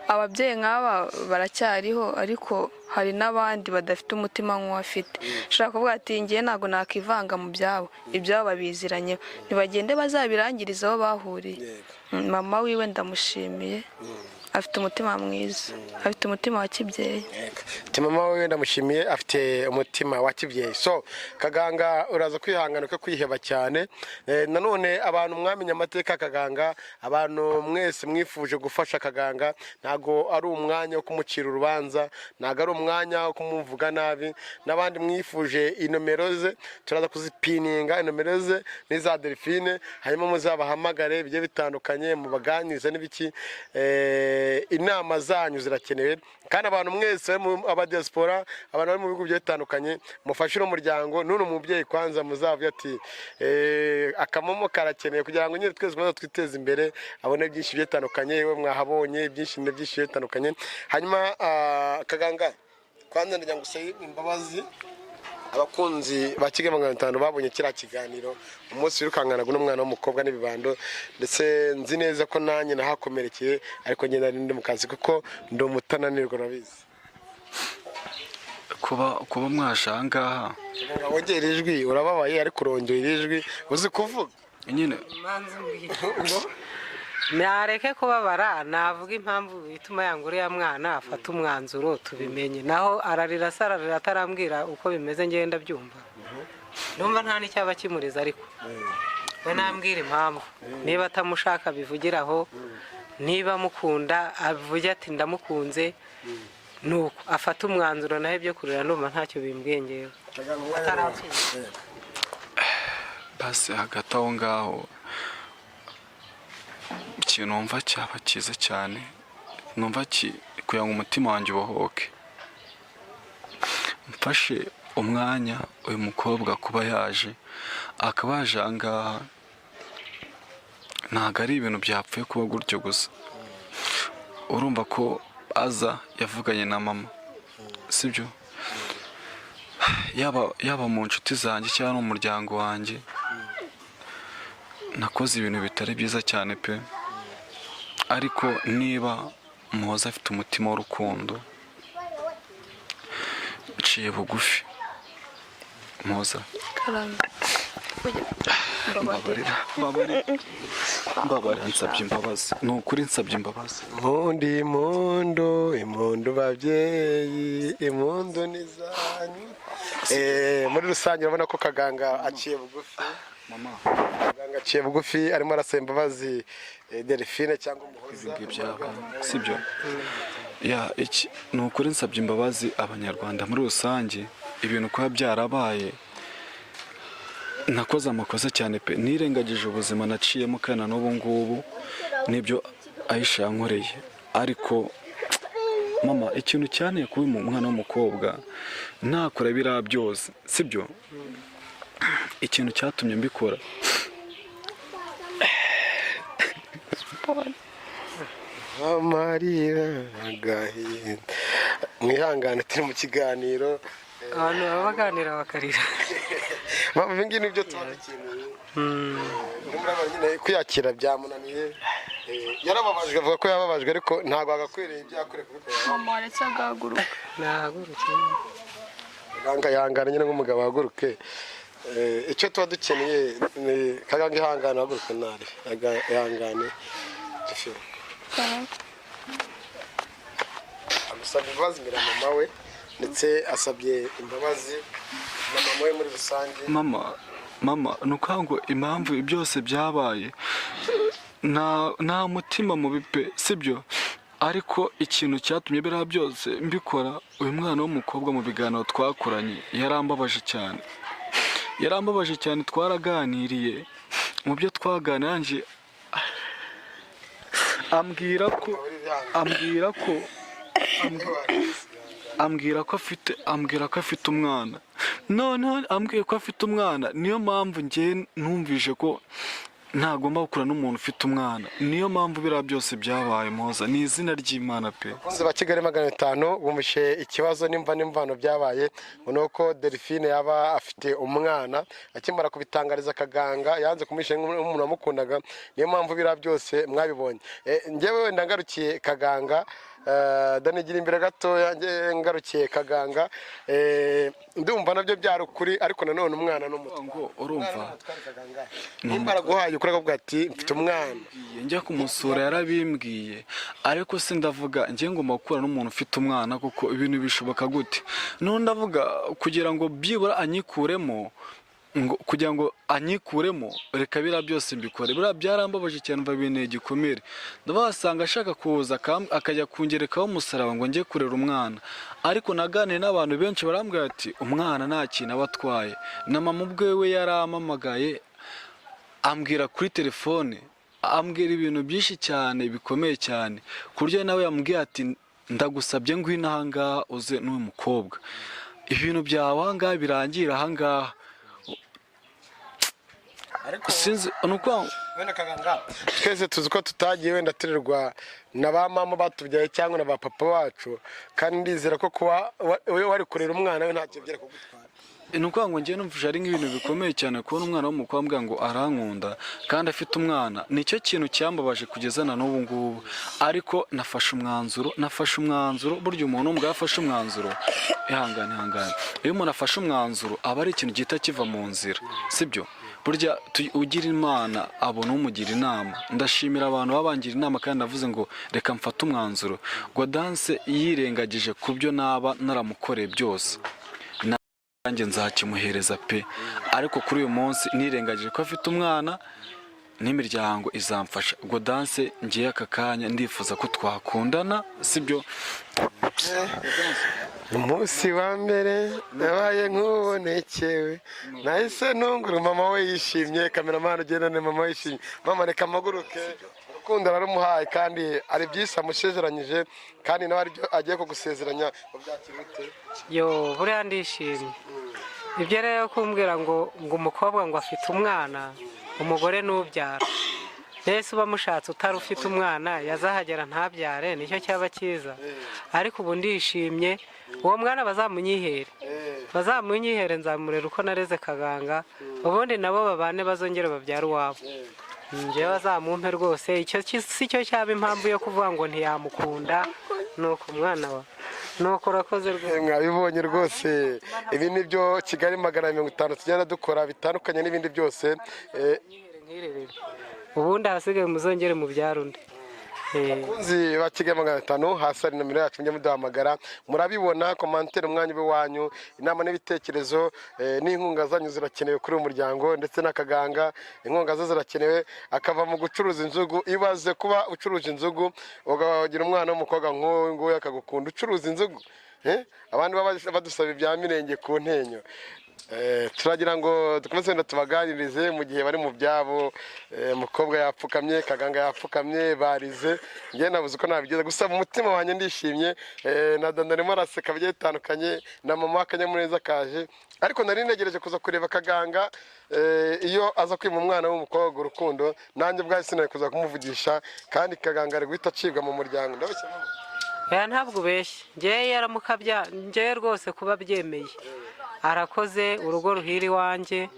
ababyeyi nk'aba baracyariho ariko hari n'abandi badafite umutima nk'uwafite ushaka kuvuga ati ngiye ntabwo nakivanga mu byabo ibyabo babiziranyeho ntibagende bazabirangiriza aho bahuriye mama wiwe ndamushimiye afite umutima mwiza afite umutima wa kibyeyi mama we ndamushimiye afite umutima wa kibyeyi so Kaganga uraza kwihangana ko kwiheba cyane nanone abantu mwamenye amateka Kaganga abantu mwese mwifuje gufasha Kaganga ntago ari umwanya wo kumucira urubanza ntago ari umwanya wo kumuvuga nabi nabandi mwifuje inomero ze turaza kuzipininga inomero ze n'iza Delphine hanyuma muzabahamagare bijye bitandukanye mu baganiriza n'ibiki inama zanyu zirakenewe kandi abantu mwese aba diaspora abantu bari mu bihugu bitandukanye mufashe umuryango none umubyeyi kwanza muzavuye ati akamomo karakeneye kugira ngo nyine twese twiteze imbere abone byinshi bitandukanye yewe mwahabonye byinshi bitandukanye hanyuma Kaganga kwanza ndajya ngusaba imbabazi abakunzi ba Kigali 500 babonye kira kiganiro umunsi wirukanganaga n'umwana w'umukobwa n'ibibando ndetse nzi neza ko nanjye nahakomerekeye ariko ngenda ndi mu kazi kuko ndi umutananirwa nabizi kuba mwashangaha wongera ijwi urababaye ariko urongera ijwi uzi kuvuga nyine nareke kubabara navuga impamvu ituma yangura ya mwana afata umwanzuro tubimenye naho ararira sararira atarambwira uko bimeze ngenda byumva numva nta n'icyaba kimuriza ariko we nambwira impamvu niba atamushaka bivugiraho niba mukunda avuge ati ndamukunze nuko afata umwanzuro naho ibyo kurera ndumva ntacyo bimbwengeyeho. basi hagati aho ngaho ikintu numva cyaba cyiza cyane, numva kugira ngo umutima wanjye ubohoke, mfashe umwanya uyu mukobwa kuba yaje akaba yaje aha ngaha, ntabwo ari ibintu byapfuye kuba gutyo gusa. urumva ko aza yavuganye na mama, sibyo? yaba mu nshuti zanjye cyangwa no mu muryango wanjye, nakoze ibintu bitari byiza cyane pe. ariko niba Muhoza afite umutima w'urukundo, nciye bugufi. Muhoza, mbabarira, nsabye imbabazi, ni ukuri nsabye imbabazi. impundu babyeyi, impundu ni zanyu. Muri rusange urabona ko kaganga aciye bugufi. Kaganga aciye bugufi arimo arasaba imbabazi Delphine cyangwa Muhoza, sibyo? Ni ukuri nsabye imbabazi abanyarwanda muri rusange, ibintu kuba byarabaye, nakoze amakosa cyane pe, nirengagije ubuzima naciyemo kandi na n'ubu ngubu nibyo Aisha yankoreye. ariko mama, ikintu cyane kuba umwana w'umukobwa ntakora biriya byose, sibyo? ikintu cyatumye mbikora, amarira agahinda. Mwihangane, turi mu kiganiro, abantu baba baganira bakarira. ibi ngibi nibyo tuba dukeneye. nyine kwiyakira byamunaniye, yarababajwe, avuga ko yababajwe ariko ntabwo agakwiriye ibyakoreye kubikora. mama waretse agahaguruka. Nahagurutse. Kaganga yihangane nyine nk'umugabo ahaguruke. icyo tuba dukeneye ni Kaganga ihangane, ahaguruke ntari ihangane. amusabye imbabazi mbere mama we, ndetse asabye imbabazi na mama we muri rusange. mama ni ukuvuga ngo impamvu byose byabaye nta mutima mubi pe, sibyo? ariko ikintu cyatumye biriya byose mbikora, uyu mwana w'umukobwa mu biganiro twakoranye yarambabaje cyane, twaraganiriye, mu byo twaganiriye ambwira ko afite umwana. noneho ambwiye ko afite umwana, niyo mpamvu njye numvise ko ntagomba gukura n'umuntu ufite umwana. niyo mpamvu biriya byose byabaye. Muhoza, ni izina ry'Imana pe. Abakunzi ba Kigali 500 bumvishe ikibazo n'imvano byabaye, ngo nuko Delphine yaba afite umwana. Akimara kubitangariza Kaganga yanze kumisha nk'umuntu wamukundaga, niyo mpamvu biriya byose mwabibonye. Njyewe wenda ngarukiye Kaganga, danigira imbere gatoya, ngarukiye Kaganga, ndumva nabyo byari ukuri, ariko nanone umwana n'umutungo. urumva nimba araguhaye ukuri akavuga ati mfite umwana, njya kumusura yarabimbwiye, ariko se ndavuga njye ngomba gukura n'umuntu ufite umwana, kuko ibintu bishoboka gute? none ndavuga kugira ngo byibura anyikuremo, reka biriya byose mbikore. biriya byarambabaje cyane, mva binteye igikomere. ndabasanga ashaka kuza akajya kungerekaho umusaraba ngo njye kurera umwana. ariko naganiriye n'abantu benshi barambwira ati umwana nta kintu aba atwaye. na mama ubwe we yarampamagaye ambwira kuri telefone, ambwira ibintu byinshi cyane bikomeye cyane, ku buryo nawe yambwiye ati ndagusabye ngwino aha ngaha uze n'uyu mukobwa, ibintu byawe aha ngaha birangira aha ngaha. sinzi nuko wenda Kaganga twese tuzi ko tutagiye wenda turerwa na ba mama batubyaye cyangwa na ba papa wacu, kandi ndizera ko kuba wari kurera umwana we ntacyo byera kugutwara. ni ukuvuga ngo njye numvise ari nk'ibintu bikomeye cyane kubona umwana w'umukobwa ngo arankunda kandi afite umwana. nicyo kintu cyambabaje kugeza na n'ubu ngubu, ariko nafashe umwanzuro. burya umuntu umwe yafashe umwanzuro, ihangane. iyo umuntu afashe umwanzuro aba ari ikintu gihita kiva mu nzira, sibyo? burya ugira Imana abona umugira inama. ndashimira abantu babangira inama, kandi navuze ngo reka mfate umwanzuro. Godanse yirengagije ku byo naba naramukoreye byose, nanjye nzakimuhereza pe. ariko kuri uyu munsi nirengagije ko afite umwana, n'imiryango izamfasha. Godanse ngiye aka kanya ndifuza ko twakundana, sibyo? umunsi wa mbere nabaye nk'ubonekewe nahise ntungura mama we yishimye kameramani ugendane mama yishimye mama reka amaguruke urukundo ararumuhaye kandi ari byinshi amusezeranyije kandi nawe agiye kugusezeranya ubyakira ute yo buriya ndishimye ibyo rero kumbwira ngo umukobwa ngo afite umwana umugore n'ubyara mbese uba mushatse utari ufite umwana yazahagera ntabyare nicyo cyaba cyiza ariko ubu ndishimye uwo mwana bazamunyihere nzamurera uko nareze kaganga ubundi nabo babane bazongere babyara uwabo njyewe bazamumpe rwose icyo si cyo cyaba impamvu yo kuvuga ngo ntiyamukunda nuko umwana wa nuko urakoze rwose mwabibonye rwose ibi ni byo Kigali 50 tugenda dukora bitandukanye n'ibindi byose ubundi hasigaye muzongere mu byarundi bakunzi ba Kigali 50 hasi ari nomero yacu mujye muduhamagara murabibona commentaire umwanya w'iwanyu inama n'ibitekerezo n'inkunga zanyu zirakenewe kuri umuryango ndetse n'akaganga inkunga zo zirakenewe akava mu gucuruza inzugu ibaze kuba ucuruza inzugu ugagira umwana w'umukobwa nk'uwo akagukunda ucuruza inzugu abandi badusaba ibya mirenge ku ntenyo turagira ngo dukomeze tubaganirize mu gihe bari mu byabo umukobwa yapfukamye kaganga yapfukamye barize njye nabuze uko nabigeza gusa mu mutima wanjye ndishimye na dandarimo araseka bigiye bitandukanye na mama akanyamuneza kaje ariko nari ntegereje kuza kureba kaganga iyo aza kwima umwana w'umukobwa urukundo nanjye bwahise nari kuza kumuvugisha kandi kaganga ari guhita acibwa mu muryango ndabeshya ntabwo ubeshye njyewe yaramukabya njyewe rwose kuba byemeye arakoze urugo ruhira iwanjye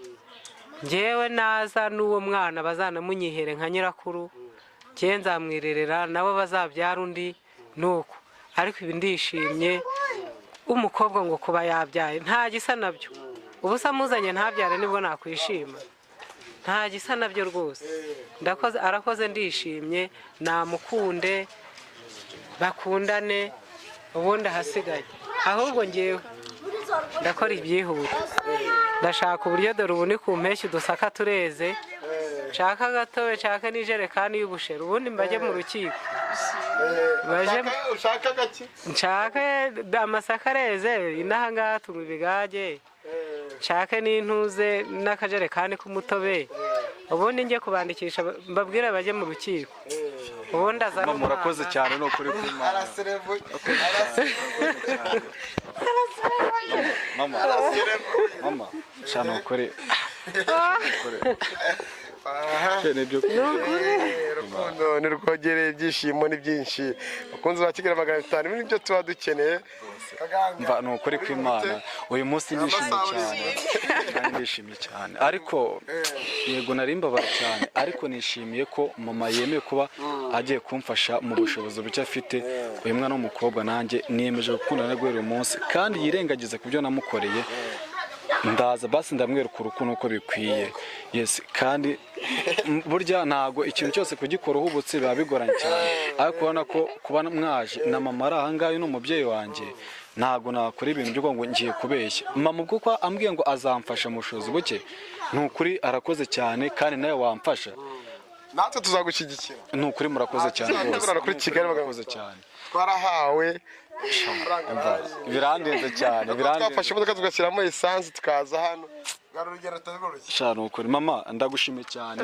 njyewe naza n'uwo mwana bazanamunyihere nka nyirakuru njyewe nzamwirerera nabo bazabyara undi nuko ariko ibi ndishimye umukobwa ngo kuba yabyaye nta gisa nabyo ubusa muzanye ntabyare nibwo nakwishima nta gisa nabyo rwose arakoze ndishimye namukunde bakundane ubundi ahasigaye ahubwo njyewe ndakora ibyihuta ndashaka uburyo dore ubu ni ku mpeshyi udusaka tureze nshaka agatobe nshaka n'ijerekani y'ubushera ubundi mbajye mu rukiko nshake amasaka areze inaha ngaha tunywa ibigage nshake n'intuze n'akajerekani k'umutobe ubundi njye kubandikisha mbabwire bajye mu rukiko ubundi azana umwana murakoze cyane no kuri kumara mama shana ukore urukundo nirwogereye ibyishimo ni byinshi bakunze ba Kigali 50 ibintu byo tuba dukeneye mva ni ukuri kw'Imana uyu munsi ndishimye cyane kandi ndishimye cyane ariko yego narimbabara cyane ariko nishimiye ko mama yemeye kuba agiye kumfasha mu bushobozi buke afite uyu mwana w'umukobwa nanjye niyemeje gukundana nawe uyu munsi kandi yirengagize ku byo namukoreye ndaza basi ndamwereka urukundo uko bikwiye yes kandi burya ntago ikintu cyose kugikora uhubutse biba bigoranye cyane ariko ubona ko kuba mwaje na mama ari aha ngaha n'umubyeyi wanjye ntago nakora ibintu byo ngo ngiye kubeshya mama ubwo ambwiye ngo azamfasha mu bushobozi buke ni ukuri arakoze cyane kandi nawe wamfasha natwe tuzagushyigikira ni ukuri murakoze cyane rwose kuri Kigali murakoze cyane twarahawe birandenze cyane twafashe imodoka tugashyiramo esanse tukaza hano shana ukuri mama ndagushimiye cyane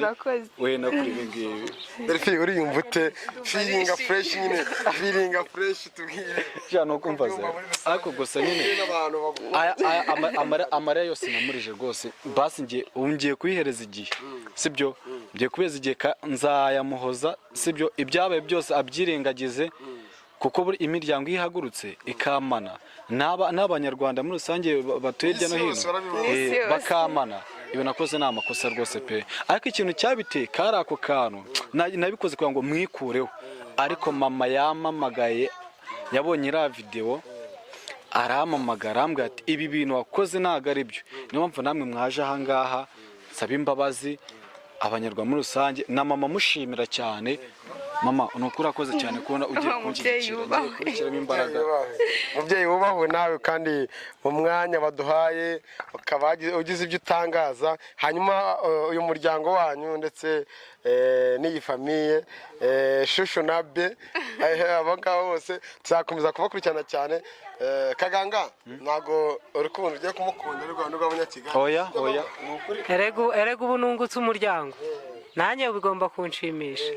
we nakuri ibingibi Delphi uriyumva ute feelinga fresh nyine feelinga fresh tubwire shana ukumvaze ariko gusa nyine amarira yose namurije rwose basi ngiye kuyihereza igihe sibyo ngiye kubeza igihe nzaya Muhoza sibyo ibyabaye byose abyirengagize kuko buri imiryango ihagurutse ikamana n'abanyarwanda muri rusange batuye hirya no hino bakamana ibi nakoze ni amakosa rwose pe ariko ikintu cyabiteye kari ako kantu nabikoze kugira ngo mwikureho ariko mama yamamagaye yabonye iriya videwo arampamagara arambwira ati ibi bintu wakoze ntabwo ari byo niyo mpamvu namwe mwaje aha ngaha nsaba imbabazi abanyarwanda muri rusange na mama mushimira cyane mama nukuri akoze cyane kubona ugiye kunshyigikira imbaraga. Mubyeyi wubahwe nawe kandi mu mwanya baduhaye ukaba ugize ibyo utangaza, hanyuma uyu muryango wanyu ndetse n'iyi famiye shusho nabe abo ngabo bose tuzakomeza kubakurikirana cyane. Kaganga ntago uri kubona ugiye kumukunda ariko abantu b'abanyakigali. Oya erega ubu nungutse umuryango nanjye bigomba kunshimisha.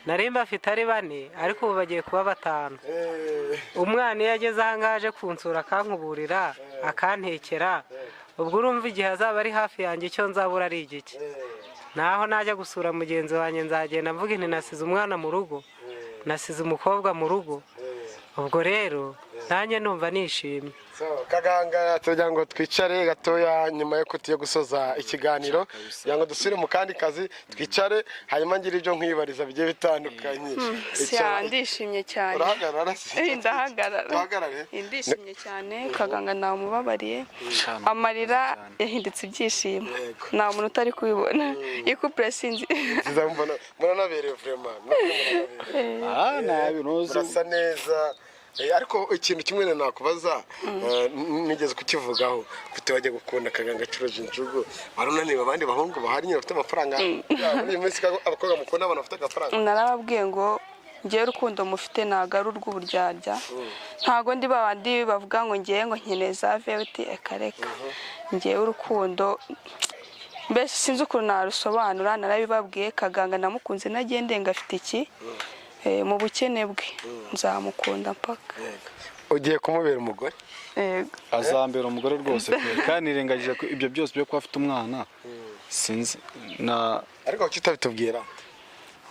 Narimba afite ari 4 ariko ubu bagiye kuba 5. Umwana iyo ageze ahangaha aje kunsura akankuburira akantekera, ubwo urumva igihe azaba ari hafi yanjye icyo nzabura ari igiki. Naho najya gusura mugenzi wanjye nzagenda mvuga nti nasize umwana mu rugo, nasize umukobwa mu rugo. Ubwo rero nanjye numva nishimye. Kaganga tugira ngo twicare gatoya nyuma yo kutiye gusoza ikiganiro, kugira ngo dusubire mu kandi kazi twicare, hanyuma ngira ibyo nkwibariza bigiye bitandukanye. Ndishimye cyane. Urahagarara se? Ndahagarara. Ndishimye cyane. Kaganga namubabariye. Amarira yahindutse ibyishimo. Nta muntu utari kubibona. Ikupure sinzi. Mbona nabereye vraiment. Urasa neza. Ariko ikintu kimwe nakubaza nigeze kukivugaho ufite wajya gukunda Kaganga acuruza injugu barunaniwe abandi bahungu bahari nyine bafite amafaranga muri minsi abakobwa mukunda abantu bafite agafaranga. Narababwiye ngo ngiye urukundo mufite nagaru rw'uburyarya, ntago ndi babandi bavuga ngo ngiye ngo nkeneza veti ekareka. Ngiye urukundo mbese sinzi ukuntu narusobanura. Narabibabwiye Kaganga namukunze nagiye ngafite iki mu bukene bwe nzamukunda mpaka. Ugiye kumubera umugore? Yego. Azambera umugore rwose kandi nirengagije ko ibyo byose byo kwa afite umwana sinzi na ariko kitabitubwira.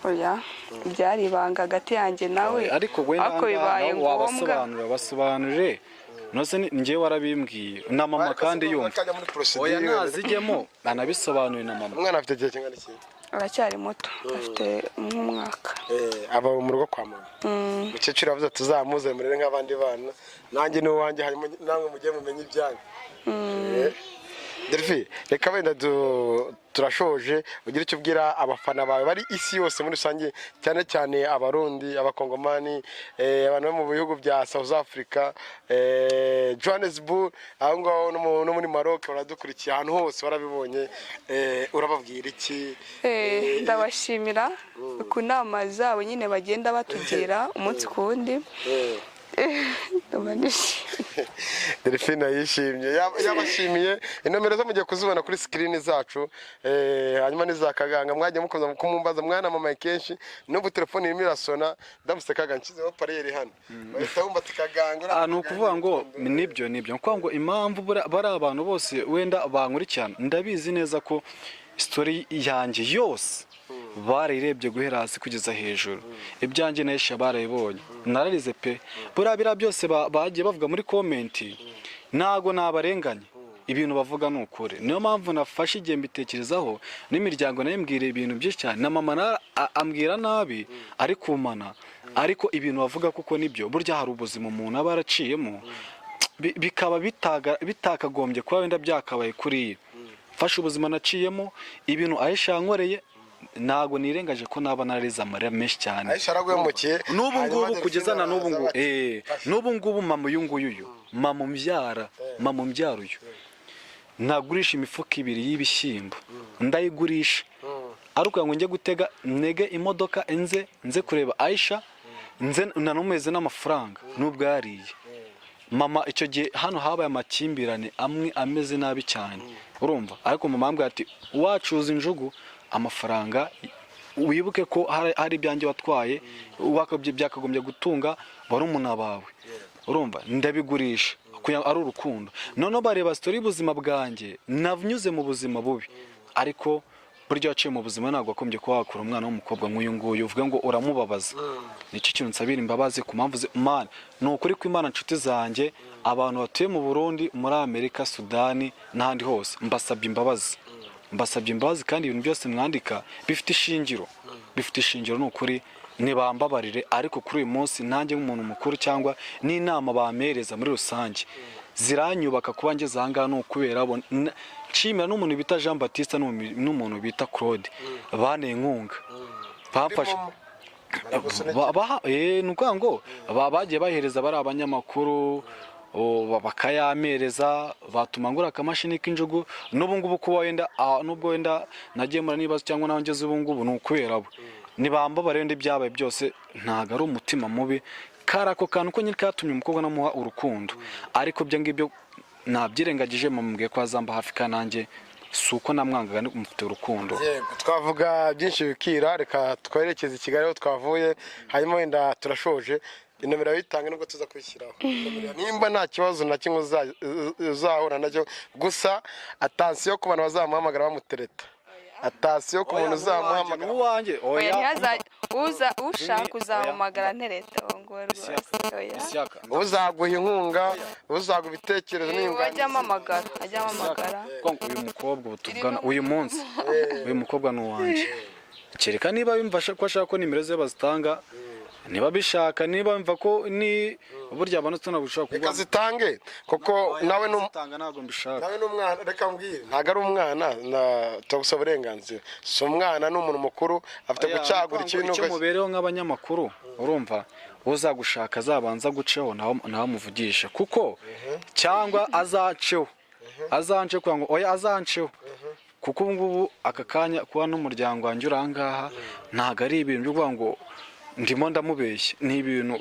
Oya byari ibanga hagati yanjye nawe, ariko bibaye ngombwa wabasobanurire. Nose ngiye warabimbwiye na mama kandi yumva. Oya nazijyemo anabisobanuye na mama. Umwana afite igihe kingana iki? Aracyari muto, afite umwaka. Aba mu rugo kwa mama. Mukecuru avuze tuzamuze murere nk'abandi bana, nanjye ni wanjye harimo namwe mugiye mumenye ibyanyu. Delphi, reka wenda turashoje ugira icyo ubwira abafana bawe bari isi yose muri rusange, cyane cyane abarundi, abakongomani, abantu bo mu bihugu bya South Africa, Johannesburg, aho ngaho no muri Maroc baradukurikiye ahantu hose barabibonye. Urababwira iki? Ndabashimira ku nama zabo nyine bagenda batugira umunsi ku wundi. Delphine yishimye yabashimiye. Inomero zo mugiye kuzibona kuri screen zacu, hanyuma niza Kaganga mwajye mukomeza kumumbaza mwana mama kenshi n'ubu telefone irimo irasona ndamutse Kaganga nshyizeho pareri hano bahita bumva Kaganga. Ni ukuvuga ngo nibyo kuko ngo impamvu bari abantu bose wenda bankurikirana ndabizi neza ko story yanjye yose barirebye guhera hasi kugeza hejuru. Ibyanjye nesha barayibonye nararize pe. Burabira byose bagiye bavuga muri comment nago nabarenganye, ibintu bavuga n'ukuri. Niyo mpamvu nafashe igihe mbitekerezaho n'imiryango nayo mbwire ibintu byinshi cyane. Na mama ambwira nabi ari kumana, ariko ibintu bavuga kuko nibyo. Burya hari ubuzima umuntu aba yaraciyemo bikaba bitakagombye kuba wenda byakabaye kuri fasha ubuzima naciyemo ibintu Aisha yankoreye. Nago nirengaje ko naba nariza amarira menshi cyane. Aisha araguhemukiye n'ubu ngubu kugeza na n'ubu ngubu n'ubu ngubu mama uyunguyu mama umbyara uyu nagurisha imifuka 2 y'ibishyimbo ndayigurisha aruko ngo njye gutega nege imodoka nze kureba Aisha nze nanumeze n'amafaranga nubwo yariye. Mama icyo gihe hano habaye amakimbirane amwe ameze nabi cyane urumva, ariko mama ambwira ati wacuza injugu amafaranga wibuke ko hari ibyanjye watwaye wakabye byakagombye gutunga barumuna bawe urumva ndabigurisha ari urukundo. None bareba story y'ubuzima bwanjye navnyuze mu buzima bubi, ariko buryo yaciye mu buzima ntabwo akombye kuba wakura umwana w'umukobwa nk'uyu nguyu uvuga ngo uramubabaza. Nicyo kintu nsabira imbabazi ku mpamvu Imana ni ukuri ko Imana nshuti zanjye abantu batuye mu Burundi, muri Amerika, Sudani n'ahandi hose mbasabye imbabazi kandi ibintu byose mwandika bifite ishingiro ni ukuri nibambabarire. Ariko kuri uyu munsi nanjye nk'umuntu mukuru cyangwa n'inama bamereza muri rusange ziranyubaka kuba ngeze aha ngaha, ni ukubera nshimira n'umuntu bita Jean Baptiste n'umuntu bita Claude banteye inkunga bamfasha ni ukuvuga ngo bagiye bahereza bari abanyamakuru bakayamereza batuma ngura akamashini k'injugu n'ubu ngubu kuba wenda nubwo wenda nagiye muri n'ibibazo cyangwa naho ngeze ubu ngubu ni ukubera bo nibamba barende ibyabaye byose ntago ari umutima mubi kari ako kantu ko nyine katumye umukobwa namuha urukundo ariko byo ngibyo nabyirengagije mumubwiye ko azamba hafi kanange suko namwangaga ni kumufite urukundo. Twavuga byinshi bikira, reka twerekeze i Kigali aho twavuye, hanyuma wenda turashoje. Inomero yitange nubwo tuza kwishyiraho. Nimba nta kibazo na kimwe uzahura nacyo, gusa atansiyo ku bantu bazamuhamagara bamutereta. Atasiyo ku muntu uzamuhamagara uwanjye uza ushaka uzamuhamagara ntereta ngo rwose uzaguha inkunga uzaguha ibitekerezo n'ingano ajya amamagara uyu mukobwa tuvugana uyu munsi uyu mukobwa ni uwanjye kereka niba bimfasha ko ashaka ko nimero ze bazitanga niba bishaka niba bimva ko ni burya abantu tunagushaka kuba zitange koko nawe n'umutanga nago mbishaka nawe n'umwana reka mbwire ntago ari umwana na tugusaba uburenganzira si umwana n'umuntu mukuru afite gucagura ikintu cyo mubereho nk'abanyamakuru urumva uzagushaka azabanza guceho nawe muvugisha kuko cyangwa azaceho kugira ngo oya azanceho kuko ubu ngubu aka kanya kuba n'umuryango wanjye urangaha ntago ari ibintu byo kuvuga ngo ndimo ndamubeshya ni ibintu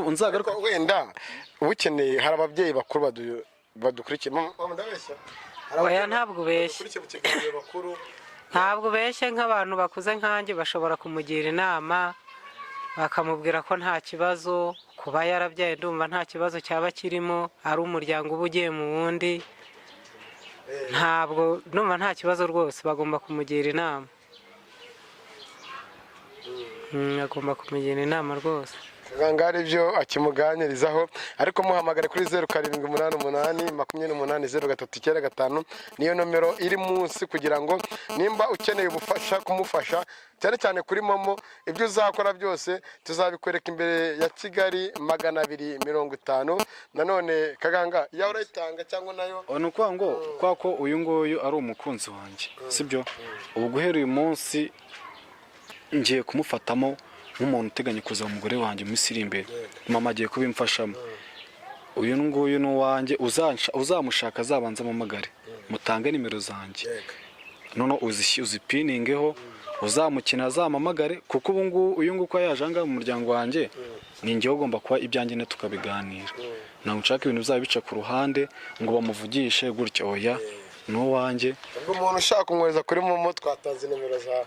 unzagaruka wenda ukeneye hari ababyeyi bakuru badukurikiye mama ndabeshya oya ntabwo ubeshya ntabwo ubeshya nk'abantu bakuze nkanjye bashobora kumugira inama bakamubwira ko nta kibazo kuba yarabyaye ndumva nta kibazo cyaba kirimo ari umuryango uba ugiye mu wundi ntabwo ndumva nta kibazo rwose bagomba kumugira inama agomba kumugira inama rwose ngangari byo akimuganirizaho ariko muhamagare kuri 0788280395 niyo nomero iri munsi kugira ngo nimba ukeneye ubufasha kumufasha cyane cyane kuri momo ibyo uzakora byose tuzabikwereka imbere ya Kigali 250 nanone kaganga yawe urayitanga cyangwa nayo nukuvuga ngo kwako uyu nguyu ari umukunzi wanjye sibyo ubu guhera uyu munsi ngiye kumufatamo nk'umuntu uteganya kuza umugore wanjye musiri imbere mama agiye kubimfashamo uyu nguyu ni uwanjye uzamushaka azabanza amamagare mutange nimero zanjye none uzipiningeho uzamukina azamamagare kuko ubu ngubu uyu nguyu ko yaje anga mu muryango wanjye ni njyewe ugomba kuba ibyanjye ne tukabiganira ntabwo nshaka ibintu bizabica ku ruhande ngo bamuvugishe gutyo oya n'uwanjye ubwo umuntu ushaka kumwohereza kuri momo twatanze nimero zawe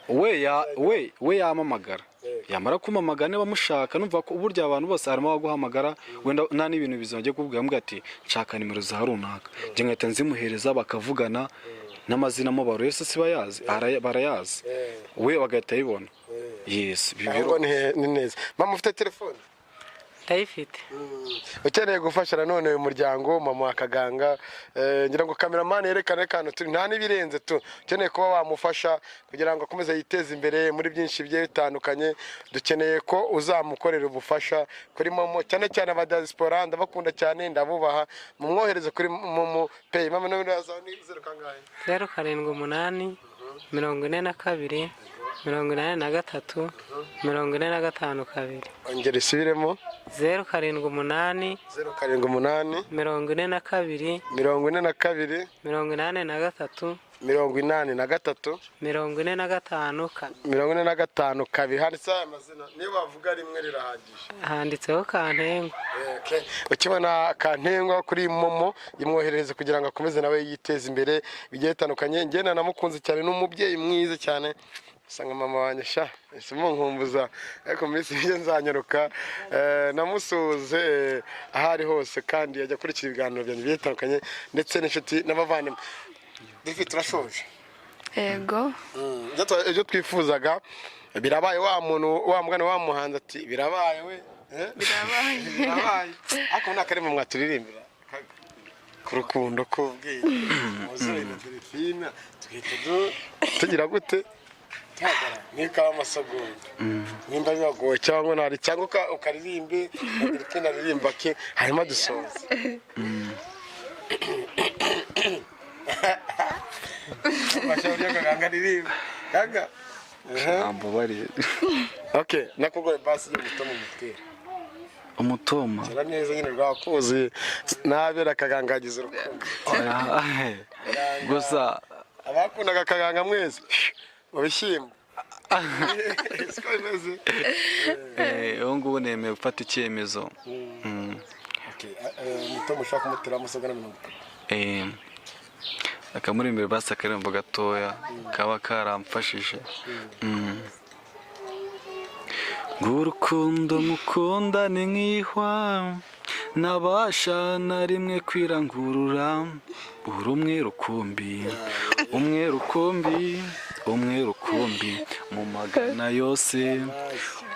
we yamamagara yamara kumamagara niba mushaka numva ko uburyo abantu bose harimo baguhamagara wenda nta n'ibintu bizajya kubwira mbwa ati nshaka nimero za runaka njye nkahita nzimuhereza bakavugana n'amazina mo baro yose si bayazi barayazi we bagahita yibona yes bibiro ni neza mama ufite telefone ndayifite ukeneye gufasha nanone uyu muryango mama wa kaganga ngira ngo cameraman yerekane kantu turi nta nibirenze tu ukeneye kuba wamufasha kugira ngo akomeze yiteze imbere muri byinshi bigiye bitandukanye dukeneye ko uzamukorera ubufasha kuri momo cyane cyane aba diaspora ndabakunda cyane ndabubaha mumwohereze kuri momo pay mama nomero yazo ni 0 kangahe 078 42 83 45 kabiri ongera isubiremo 078 42 42 43 45 kabiri handitse amazina niba bavuga rimwe rirahagije handitseho Kantengo ukibona Kantengo kuri momo yimwoherereze kugira ngo akomeze nawe yiteze imbere bigiye bitandukanye ngena namukunze cyane n'umubyeyi mwiza cyane sanga mama wanjye sha isimo nkumbuza ariko minsi bije nzanyaruka namusuze ahari hose kandi yajya kurikira ibiganiro byanjye bitandukanye ndetse n'inshuti n'abavandimwe dufite turashoje yego ibyo twifuzaga birabaye wa muntu wa mugana wa muhanza ati birabaye we birabaye ariko nakarimo mwaturirimbira ku rukundo kubwiye muzure na Delphine tugira gute nika amasagonda nimba bibagoye cyangwa nari cyangwa ukaririmbe Delphine aririmba ke harimo dusoza Mashauri kaganga ririmba gaga ambabarire. Okay, nakugoye basi y'umutoma mutera. Umutoma. Kira neza nyine rwakuzi nabera kagangagize urukundo. Gusa abakundaga kaganga mwese mubishyimbo. Siko bimeze. ubu ngubu nemeye gufata icyemezo. Okay, umutoma ushaka kumutera amasogana 30. Akamuri imbere basi akarembo gatoya kaba karamfashije. Ngurukundo mukunda ni nk'ihwa nabasha na rimwe kwirangurura urumwe rukumbi umwe rukumbi mu magana yose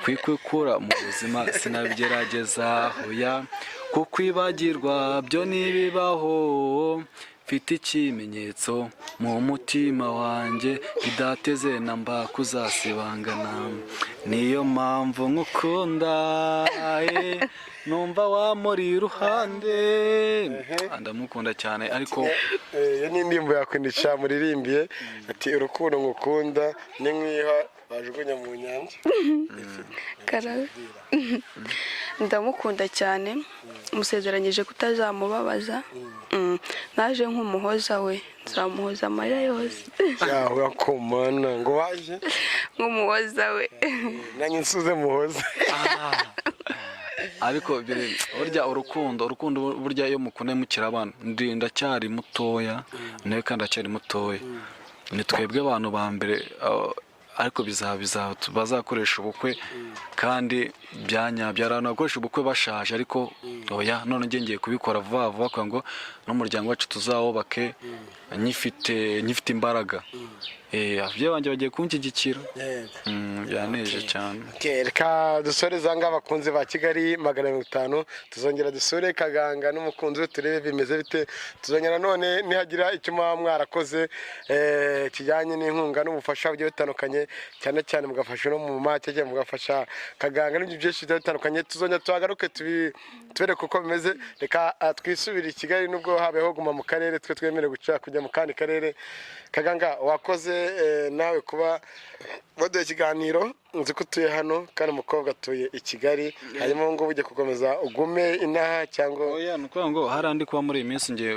kwikwikura mu buzima sinabigerageza hoya kukwibagirwa byo nibibaho mfite ikimenyetso mu mutima wanjye idateze namba kuzasibangana niyo mpamvu nkukunda numva wamuri iruhande ndamukunda cyane ariko iyo ni indirimbo yakwindisha muririmbiye ati urukundo ngukunda ni nk'iha bajugunya mu nyanja. Karabe ndamukunda cyane musezeranyije kutazamubabaza. Naje nk'umuhoza we nzamuhoza amarira yose. Yawe akomana ngo waje nk'umuhoza we nanjye nsuze muhoza. ariko burya urukundo burya iyo mukunda mukira abana ndacyari mutoya nawe kandi acyari mutoya ni twebwe abantu ba mbere ariko bazakoresha ubukwe kandi byarana bakoresha ubukwe bashaje ariko oya none ngiye kubikora vuba vuba kwa ngo n'umuryango wacu tuzawubake nyifite imbaraga. Ababyeyi banjye bagiye kunshyigikira. Byaneje cyane. Reka dusore zanga abakunzi ba Kigali 500 tuzongera dusure kaganga n'umukunzi we turebe bimeze bite. Tuzongera none nihagira icyo mwarakoze kijyanye n'inkunga n'ubufasha bugiye bitandukanye cyane cyane mugafasha no mu make mugafasha kaganga n'ibyishimo bitandukanye. Tuzongera tuhagaruke tubere kuko bimeze. Reka twisubire i Kigali nubwo habeho guma mu karere twe twemere guca kujya mu kandi karere. Kaganga wakoze nawe kuba waduye ikiganiro nzi ko utuye hano kandi umukobwa atuye i Kigali harimo ngo ujye gukomeza ugume inaha cyangwa oya nuko ngo harandi kuba muri iyi minsi ngiye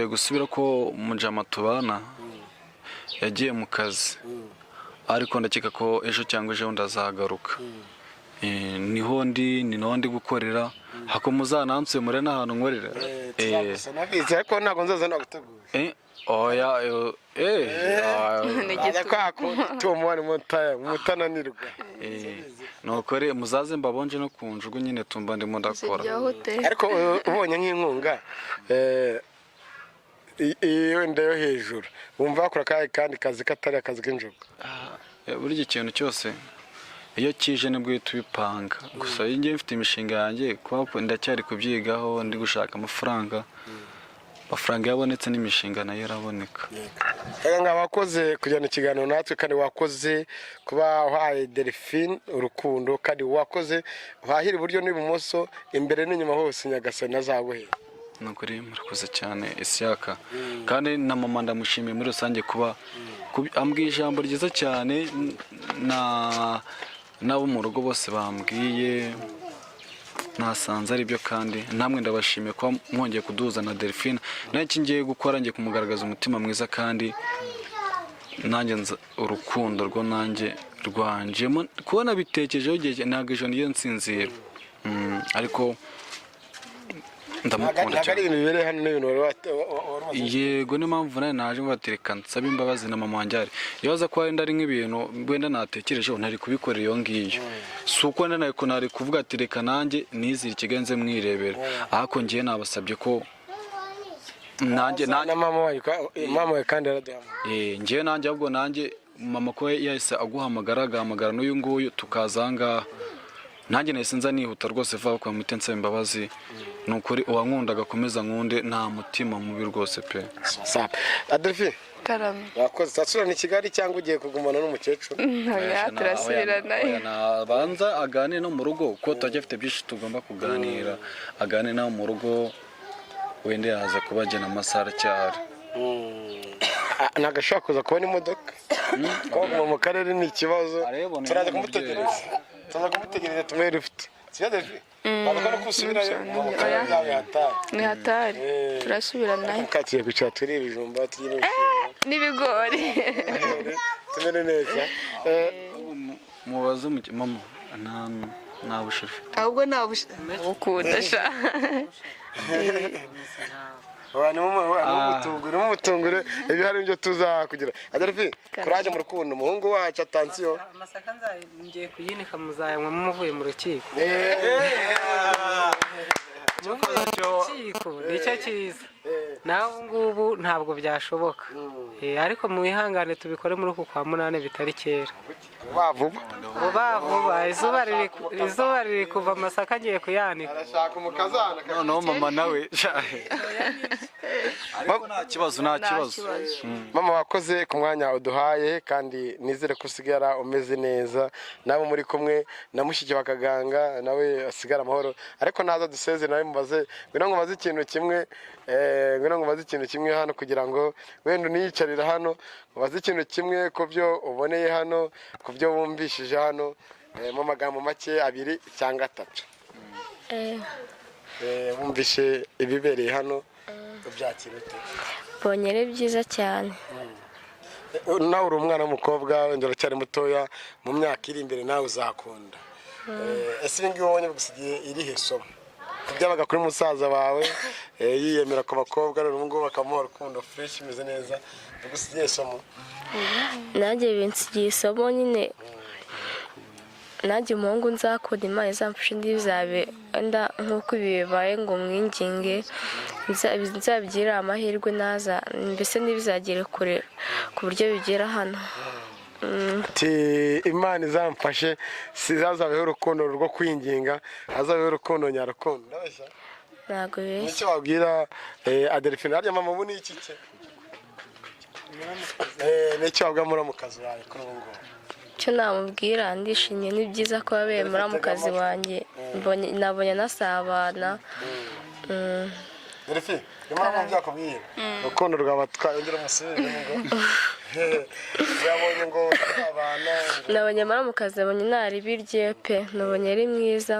gusubira ko mujama tubana yagiye mu kazi ariko ndakeka ko ejo cyangwa ejo ndazagaruka. Niho ndi gukorera hako muzanansuye muri n'ahantu nkorera. Nabizi ariko ntago nzaza nagutegura. Oya nigeze kwako tumubone mutananirwa. Nokore muzaze mbabonje no kunjugu nyine tumba ndimo ndakora. Ariko ubonye nk'inkunga iyo ndayo hejuru wumva akora kandi kazi katari akazi k'injugu. Buri ikintu cyose iyo kije nibwo tubipanga gusa iyo ngiye mfite imishinga yanjye kuba ndacyari kubyigaho ndi gushaka amafaranga yabonetse n'imishinga nayo yaraboneka. Kaganga wakoze kujyana ikiganiro natwe kandi wakoze kuba uhaye Delphine urukundo kandi wakoze uhahira iburyo n'ibumoso imbere n'inyuma hose Nyagasani azaguhera. Nukuri murakoze cyane Isiyaka kandi na mama ndamushimiye muri rusange kuba ambwiye ijambo ryiza cyane nabo mu rugo bose bambwiye nasanze ari byo kandi namwe ndabashimiye kuba mwongeye kuduhuza na Delphine. Nacyo ngiye gukora ngiye kumugaragaza umutima mwiza kandi nanjye urukundo rwo nanjye rwanje kubona bitekerejeho igihe ntabwo ejo niyo nsinzira ariko ndamukunda cyane. Yego niyo mpamvu nawe naje mubatereka nsaba imbabazi na mama wanjye ari yabaza ko wenda ari nk'ibintu wenda natekerejeho ntari kubikora iyo ngiyo si uko wenda nari kuvuga ati reka nanjye nizire ikigenze mwirebera ariko ngiye nabasabye ko nanjye mama we kandi araduhamagara ngiye nanjye ahubwo nanjye mama ko yahise aguhamagara agahamagara n'uyu nguyu tukaza ngaha nanjye nahise nza nihuta rwose vuba ko mute nsaba imbabazi nukuri uwankunda agakomeza nkunde nta mutima mubi rwose pe. Adolphe Karame wakoze tasurana i Kigali cyangwa ugiye kugumana n'umukecuru? Oya turasubirana. Nabanza agane no mu rugo ko tujya byinshi tugomba kuganira agane nawe mu rugo wende yaza kubagena amasaha cyari. nagashaka kuza kubona imodoka kuba mu karere ni ikibazo turaza kumutegereza tumere ufite siyade babakora kusubirayo ni hatari turasubiranayo katiye kwicara turi ibijumba turi n'ibigori tumere neza mubaze mama nta bushefe ahubwo nta bushefe ukunda sha n'umutungure ibi hari ibyo tuzakugira adarifi kuraje mu rukundo umuhungu wacu atansiyo amasaka ngiye kuyinika muzayanywa muvuye mu rukiko nicyo cyiza nawe ngubu ntabwo byashoboka ariko mu ihangane tubikore muri uku kwa munani bitari kera vuba izuba riri kuva amasaka agiye kuyanika noneho mama nawe ariko nta kibazo mama wakoze ku mwanya uduhaye kandi nizere ko usigara umeze neza nawe muri kumwe na mushiki wa kaganga nawe asigara amahoro ariko naza duseze nawe mubaze ngwino ngubaze ikintu kimwe hano kugira ngo wenda uniyicarira hano mubaze ikintu kimwe ku byo uboneye hano ku byo wumvishije hano mu magambo make abiri cyangwa atatu wumvishe ibibereye hano ubyakira ute mbonye ari byiza cyane nawe uri umwana w'umukobwa wenda uracyari mutoya mu myaka iri imbere nawe uzakunda ese ibi ngibi wabonye bigusigiye irihe somo byabaga kuri musaza wawe yiyemera ku bakobwa none ubu ngubu bakamuha urukundo fresh imeze neza bigusigiye isomo nanjye binsigiye isomo nyine nanjye umuhungu nzakunda Imana izamfasha indi bizabe wenda nk'uko ibi bibaye ngo mwinginge nzabigirira amahirwe naza mbese ntibizagere kure ku buryo bigera hano ati Imana izamfashe sizazabeho urukundo rwo kwinginga hazabeho urukundo nyarukundo ntabwo beshya nicyo wabwira Adelphine harya mama ubu ni iki cye nicyo wabwira muramukazi wawe kuri ubu ngubu icyo namubwira ndishimye ni byiza ko yabaye muramukazi wanjye nabonye anasabana Adelphine impamvu byakubwira urukundo rwabatwaye ugira umusubire ngo yabonye ngo abana nabonye muramukazi abonye naribi rye pe nabonye ari mwiza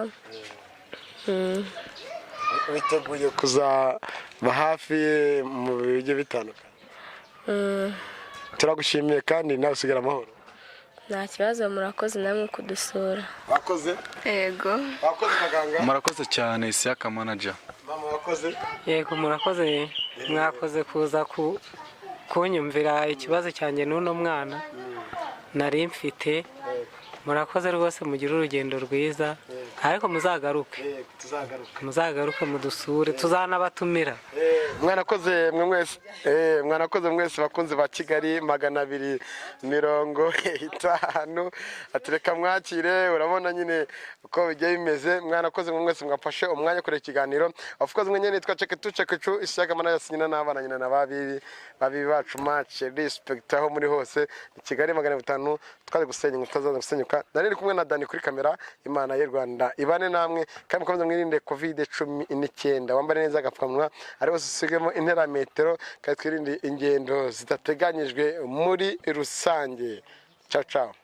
witeguye kuzaba hafi mu bigiye bitandukanye turagushimiye kandi nawe usigara amahoro nta kibazo murakoze namwe kudusura wakoze yego wakoze kaganga murakoze cyane isiyaka manager mama wakoze yego murakoze mwakoze kuza kunyumvira ikibazo cyanjye n'uno mwana nari mfite murakoze rwose mugire urugendo rwiza ariko muzagaruke mudusure tuzanabatumira mwanakoze mwese bakunzi ba Kigali 250 atureka mwakire urabona nyine uko bigiye bimeze mwanakoze mwese mwafashe umwanya kure ikiganiro of course mwenye nitwa Cekecu ishyaka mana yasinyina n'abana nyina na babi bacu match respect aho muri hose Kigali 500 twari gusenya mutazaza gusenyuka nari kumwe na Dani kuri kamera Imana y'u Rwanda ibane namwe kandi mukomeze mwirinde COVID-19 wambare neza agapfukamunwa ari hose usigemo intera metero kandi twirinde ingendo zitateganyijwe muri rusange ciao